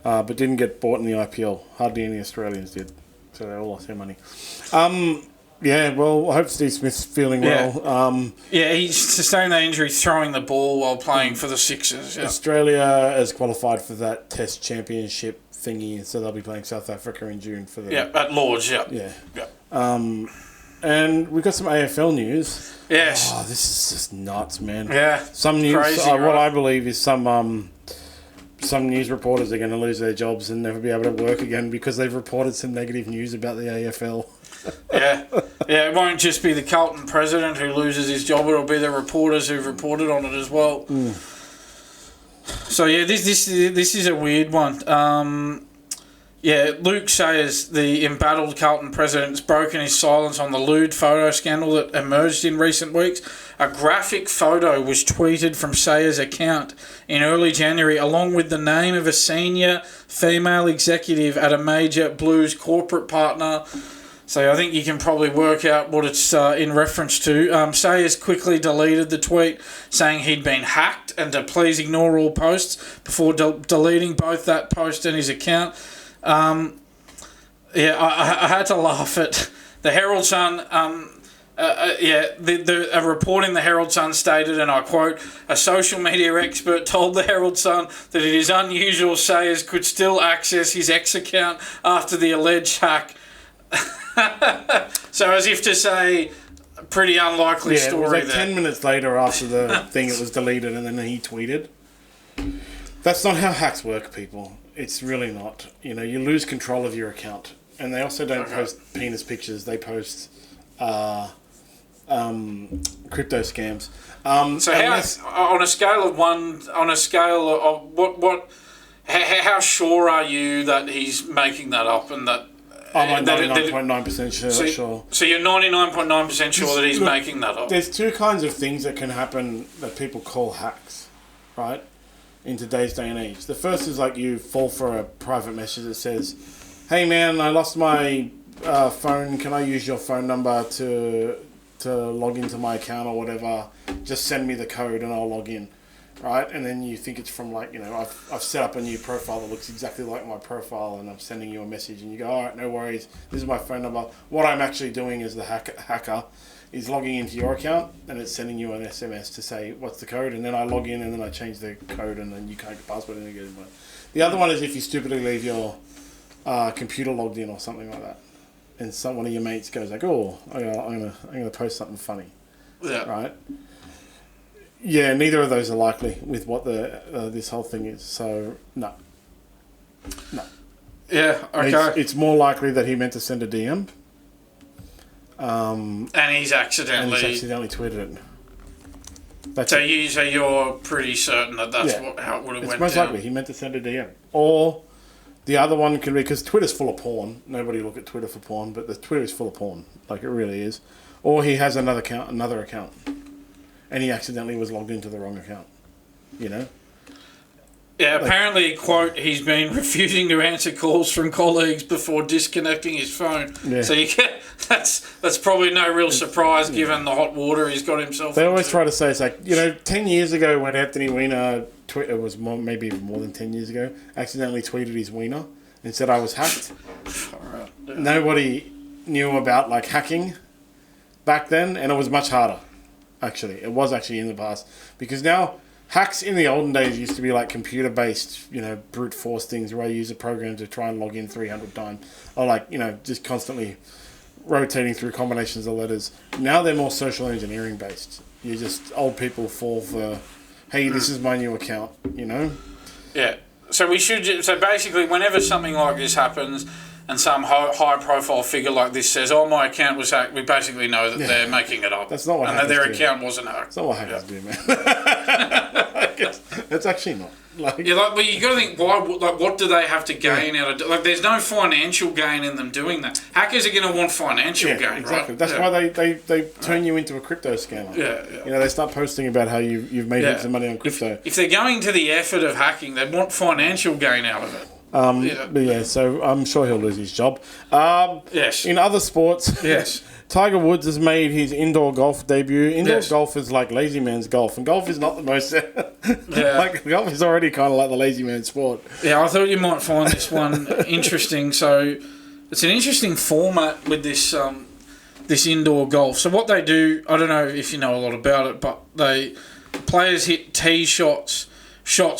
[SPEAKER 1] but didn't get bought in the IPL. Hardly any Australians did, so they all lost their money. Yeah, well, I hope Steve Smith's feeling well.
[SPEAKER 2] Yeah, he sustained that injury throwing the ball while playing for the Sixers. Yeah.
[SPEAKER 1] Australia has qualified for that Test Championship thingy, so they'll be playing South Africa in June for the...
[SPEAKER 2] Yeah, at Lord's, yeah.
[SPEAKER 1] And we've got some AFL news.
[SPEAKER 2] Yes.
[SPEAKER 1] Oh, this is just nuts, man.
[SPEAKER 2] Yeah.
[SPEAKER 1] Some news,
[SPEAKER 2] crazy,
[SPEAKER 1] what I believe is some some news reporters are going to lose their jobs and never be able to work again because they've reported some negative news about the AFL.
[SPEAKER 2] Yeah, it won't just be the Carlton president who loses his job; it'll be the reporters who've reported on it as well. So yeah, this is a weird one. Luke Sayers, the embattled Carlton president, has broken his silence on the lewd photo scandal that emerged in recent weeks. A graphic photo was tweeted from Sayers' account in early January, along with the name of a senior female executive at a major Blues corporate partner. So I think you can probably work out what it's in reference to. Sayers quickly deleted the tweet, saying he'd been hacked and to please ignore all posts before deleting both that post and his account. I had to laugh at the Herald Sun. A report in the Herald Sun stated, and I quote, "A social media expert told the Herald Sun that it is unusual Sayers could still access his ex account after the alleged hack." So as if to say, a pretty unlikely story.
[SPEAKER 1] It was like
[SPEAKER 2] there.
[SPEAKER 1] 10 minutes later after the thing, it was deleted, and then he tweeted. That's not how hacks work, people. It's really not. You lose control of your account. And they also don't post penis pictures. They post crypto scams.
[SPEAKER 2] On a scale of one, how sure are you that he's making that up and that?
[SPEAKER 1] I'm 99.9% sure.
[SPEAKER 2] So you're 99.9% sure that he's making that up?
[SPEAKER 1] There's two kinds of things that can happen that people call hacks, right? In today's day and age. The first is like you fall for a private message that says, "Hey man, I lost my phone. Can I use your phone number to log into my account or whatever? Just send me the code and I'll log in." Right? And then you think it's from I've set up a new profile that looks exactly like my profile and I'm sending you a message and you go, "All right, no worries. This is my phone number." What I'm actually doing is the hacker is logging into your account and it's sending you an SMS to say, "What's the code?" And then I log in and then I change the code and then you can't get password and you get in. The other one is if you stupidly leave your computer logged in or something like that, and one of your mates goes like, "Oh, I'm gonna post something funny."
[SPEAKER 2] Yeah.
[SPEAKER 1] Right. Yeah, neither of those are likely with what this whole thing is. So no.
[SPEAKER 2] Yeah. Okay.
[SPEAKER 1] It's more likely that he meant to send a DM.
[SPEAKER 2] And he's accidentally
[SPEAKER 1] tweeted it.
[SPEAKER 2] So you're pretty certain that that's how it would have went down?
[SPEAKER 1] It's most likely he meant to send a DM. Or the other one can be, because Twitter's full of porn. Nobody look at Twitter for porn, but the Twitter is full of porn. Like it really is. Or he has another account. And he accidentally was logged into the wrong account.
[SPEAKER 2] Yeah, apparently, quote, he's been refusing to answer calls from colleagues before disconnecting his phone. Yeah. So that's probably no real surprise given the hot water he's got himself
[SPEAKER 1] They always try to say, it's like, 10 years ago when Anthony Weiner, it was maybe even more than 10 years ago, accidentally tweeted his wiener and said I was hacked.
[SPEAKER 2] Right. Yeah.
[SPEAKER 1] Nobody knew about hacking back then, and it was much harder. Actually, it was actually in the past, because now hacks in the olden days used to be like computer-based, brute force things where you use a program to try and log in 300 times, or just constantly rotating through combinations of letters. Now they're more social engineering based. Old people fall for, "Hey, this is my new account,"
[SPEAKER 2] Yeah. So basically, whenever something like this happens, and some high-profile figure like this says, "Oh, my account was hacked," we basically know that they're making it up.
[SPEAKER 1] That's not what hackers
[SPEAKER 2] do. And that their
[SPEAKER 1] do.
[SPEAKER 2] account wasn't hacked.
[SPEAKER 1] That's not what hackers do, man. It's actually not.
[SPEAKER 2] But you got to think, why? What do they have to gain out of? There's no financial gain in them doing that. Hackers are going to want financial gain,
[SPEAKER 1] exactly.
[SPEAKER 2] Right?
[SPEAKER 1] That's why they turn you into a crypto scammer.
[SPEAKER 2] Yeah.
[SPEAKER 1] They start posting about how you've made heaps of money on crypto.
[SPEAKER 2] If they're going to the effort of hacking, they want financial gain out of it.
[SPEAKER 1] So I'm sure he'll lose his job.
[SPEAKER 2] Yes.
[SPEAKER 1] In other sports,
[SPEAKER 2] yes.
[SPEAKER 1] Tiger Woods has made his indoor golf debut. Indoor golf is like lazy man's golf, and golf is not the most. Golf is already kind of like the lazy man's sport.
[SPEAKER 2] Yeah, I thought you might find this one interesting. So, it's an interesting format with this this indoor golf. So what they do, I don't know if you know a lot about it, but players hit tee shots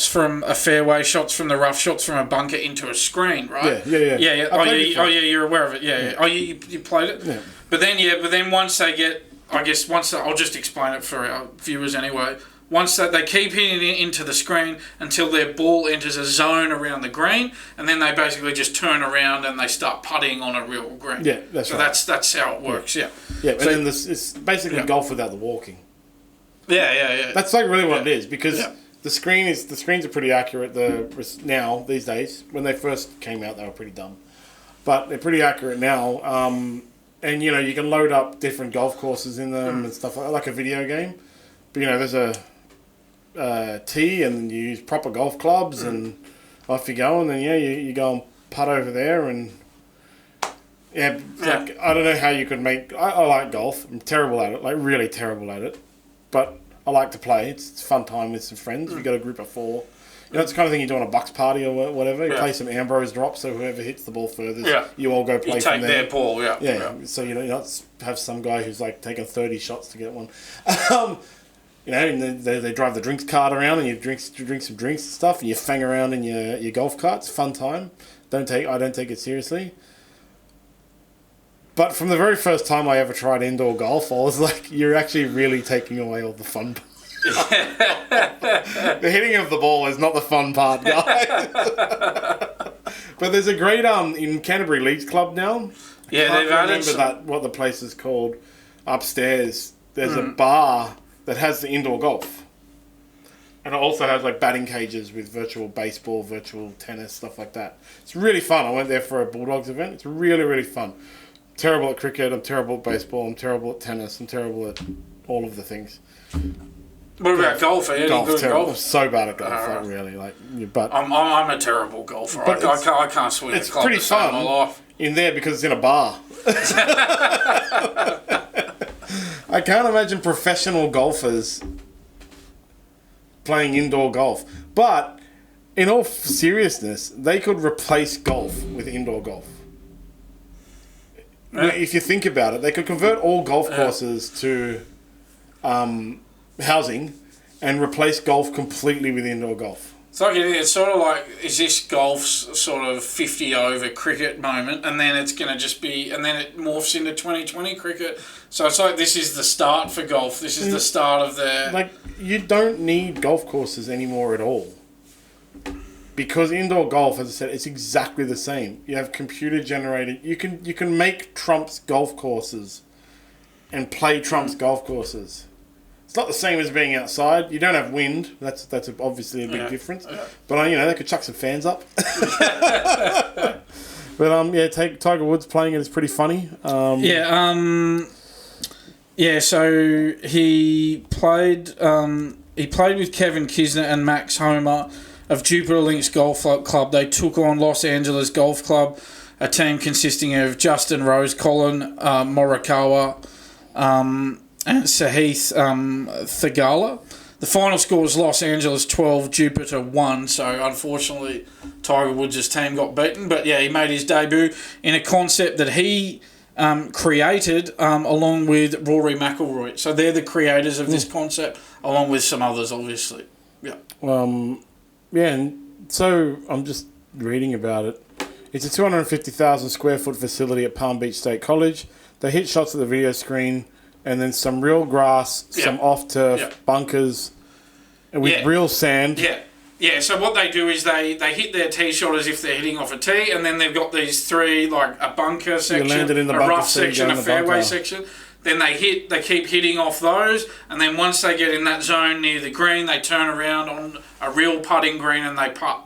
[SPEAKER 2] from a fairway, shots from the rough, shots from a bunker into a screen, right?
[SPEAKER 1] Yeah.
[SPEAKER 2] Oh, you're aware of it. Yeah. Oh, you played it?
[SPEAKER 1] Yeah.
[SPEAKER 2] But then once they get, I'll just explain it for our viewers anyway. Once that, they keep hitting it into the screen until their ball enters a zone around the green, and then they basically just turn around and they start putting on a real green.
[SPEAKER 1] Yeah, that's right.
[SPEAKER 2] So that's how it works. Yeah.
[SPEAKER 1] Yeah, so, and then it's basically golf without the walking.
[SPEAKER 2] Yeah.
[SPEAKER 1] That's like really what it is, because the screens are pretty accurate. Now these days, when they first came out, they were pretty dumb, but they're pretty accurate now. And you can load up different golf courses in them and stuff like a video game. But there's a tee, and you use proper golf clubs, and off you go, and then you go and putt over there, and like, I don't know how you could make. I like golf. I'm terrible at it, like really terrible at it, but I like to play. It's fun time with some friends. You've got a group of 4. It's the kind of thing you do on a Bucks party or whatever. You play some Ambrose drops, so whoever hits the ball furthest, you all go play from there.
[SPEAKER 2] You take their ball,
[SPEAKER 1] So you don't have some guy who's like taking 30 shots to get one. And they drive the drinks cart around, and you drink some drinks and stuff, and you fang around in your golf cart. It's a fun time. I don't take it seriously. But from the very first time I ever tried indoor golf, I was like, you're actually really taking away all the fun part. The hitting of the ball is not the fun part, guys. But there's a great in Canterbury Leagues Club now.
[SPEAKER 2] Yeah, they've added
[SPEAKER 1] what the place is called upstairs. There's a bar that has the indoor golf, and it also has like batting cages with virtual baseball, virtual tennis, stuff like that. It's really fun. I went there for a Bulldogs event. It's really, really fun. I'm terrible at cricket. I'm terrible at baseball. I'm terrible at tennis. I'm terrible at all of the things.
[SPEAKER 2] What about golf? Are you any good at golf?
[SPEAKER 1] I'm so bad at golf, really. But
[SPEAKER 2] I'm a terrible golfer. I can't swing a club. It's pretty fun in my life.
[SPEAKER 1] In there because it's in a bar. I can't imagine professional golfers playing indoor golf. But in all seriousness, they could replace golf with indoor golf. If you think about it, they could convert all golf courses to housing and replace golf completely with indoor golf.
[SPEAKER 2] It's sort of like, is this golf's sort of 50 over cricket moment, and then it's going to just be, and then it morphs into 2020 cricket. So it's like, this is the start for golf. This is the start of the...
[SPEAKER 1] Like, you don't need golf courses anymore at all. Because indoor golf, as I said, it's exactly the same. You have computer generated... You can make Trump's golf courses and play Trump's golf courses. It's not the same as being outside. You don't have wind. That's obviously a big difference. But they could chuck some fans up. But Tiger Woods playing it is pretty funny.
[SPEAKER 2] So he played with Kevin Kisner and Max Homer of Jupiter Links Golf Club. They took on Los Angeles Golf Club, a team consisting of Justin Rose, Colin Morikawa, and Sahith Thagala. The final score was Los Angeles 12, Jupiter 1. So unfortunately, Tiger Woods' team got beaten. But he made his debut in a concept that he created along with Rory McIlroy. So they're the creators of this concept, along with some others, obviously. Yeah.
[SPEAKER 1] And so I'm just reading about it. It's a 250,000 square foot facility at Palm Beach State College. They hit shots at the video screen, and then some real grass, some off-turf bunkers, and with real sand.
[SPEAKER 2] Yeah, so what they do is they hit their tee shot as if they're hitting off a tee, and then they've got these 3, like a bunker section, a rough section, a fairway section. Then they keep hitting off those, and then once they get in that zone near the green, they turn around on a real putting green and they putt.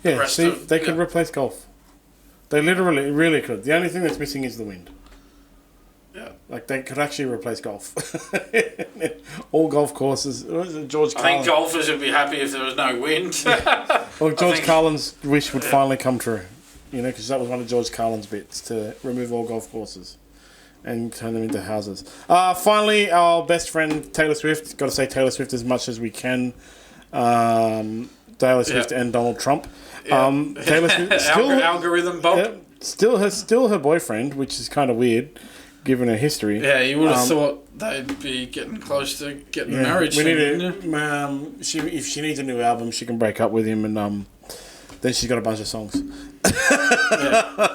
[SPEAKER 1] Yeah, they could replace golf. They literally, really could. The only thing that's missing is the wind.
[SPEAKER 2] Yeah.
[SPEAKER 1] Like, they could actually replace golf. All golf courses. George Carlin.
[SPEAKER 2] I think golfers would be happy if there was no wind.
[SPEAKER 1] Well, George Carlin's wish would finally come true. Because that was one of George Carlin's bits, to remove all golf courses and turn them into houses. Finally, our best friend, Taylor Swift. Got to say Taylor Swift as much as we can. Taylor Swift and Donald Trump. Taylor Swift,
[SPEAKER 2] algorithm Bob.
[SPEAKER 1] Yeah, still her boyfriend, which is kind of weird, given her history.
[SPEAKER 2] Yeah, you would have thought they'd be getting close to getting married.
[SPEAKER 1] If she needs a new album, she can break up with him, and then she's got a bunch of songs.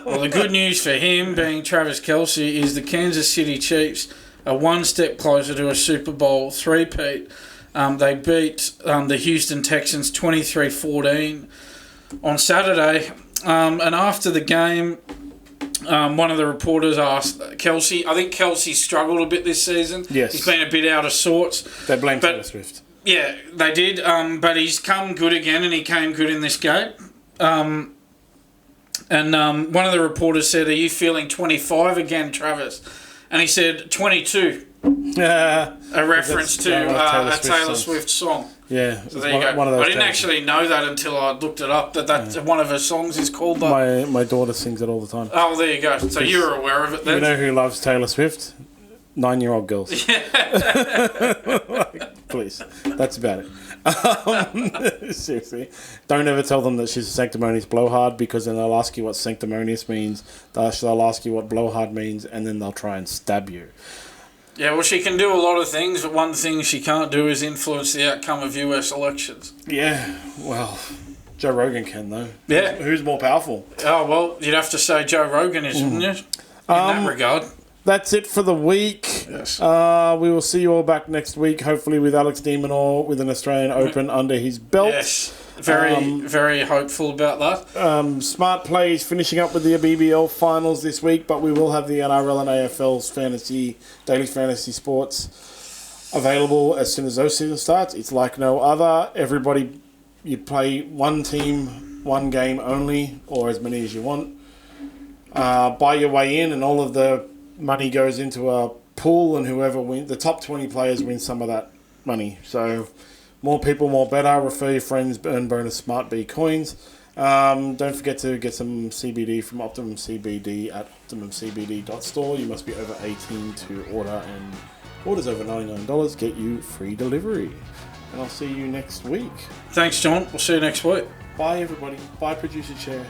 [SPEAKER 2] Well, the good news for him, being Travis Kelce, is the Kansas City Chiefs are one step closer to a Super Bowl three-peat. They beat the Houston Texans 23-14 on Saturday. And after the game, one of the reporters asked Kelce. I think Kelce struggled a bit this season.
[SPEAKER 1] Yes.
[SPEAKER 2] He's been a bit out of sorts.
[SPEAKER 1] They blame Taylor Swift.
[SPEAKER 2] Yeah, they did. But he's come good again, and he came good in this game. And one of the reporters said, "Are you feeling 25 again, Travis?" And he said 22. A reference to a Taylor Swift song.
[SPEAKER 1] Yeah.
[SPEAKER 2] So there you go. I didn't actually know that until I looked it up, that one of her songs is called that.
[SPEAKER 1] My daughter sings it all the time.
[SPEAKER 2] Oh, there you go. So you were aware of it then?
[SPEAKER 1] You know who loves Taylor Swift? 9-year-old girls. Please. That's about it. Seriously. Don't ever tell them that she's a sanctimonious blowhard, because then they'll ask you what sanctimonious means, they'll ask you what blowhard means, and then they'll try and stab you. Yeah,
[SPEAKER 2] well, she can do a lot of things, but one thing she can't do is influence the outcome of US elections.
[SPEAKER 1] Yeah, well, Joe Rogan can, though.
[SPEAKER 2] Yeah.
[SPEAKER 1] Who's more powerful?
[SPEAKER 2] Oh, well, you'd have to say Joe Rogan is, wouldn't you? In that regard.
[SPEAKER 1] That's it for the week.
[SPEAKER 2] Yes.
[SPEAKER 1] We will see you all back next week, hopefully with Alex de Minaur with an Australian Open under his belt.
[SPEAKER 2] Yes. Very hopeful about that.
[SPEAKER 1] Smart Play is finishing up with the BBL finals this week, but we will have the NRL and AFL's daily fantasy sports available as soon as those seasons start. It's like no other. Everybody, you play one team, one game only, or as many as you want. Buy your way in, and all of the money goes into a pool, and whoever wins, the top 20 players win some of that money. So more people, more better. Refer your friends, earn bonus SmartB coins. Don't forget to get some CBD from Optimum CBD at optimumcbd.store. You must be over 18 to order, and orders over $99 get you free delivery. And I'll see you next week.
[SPEAKER 2] Thanks, John. We'll see you next week.
[SPEAKER 1] Bye, everybody. Bye, Producer Chair.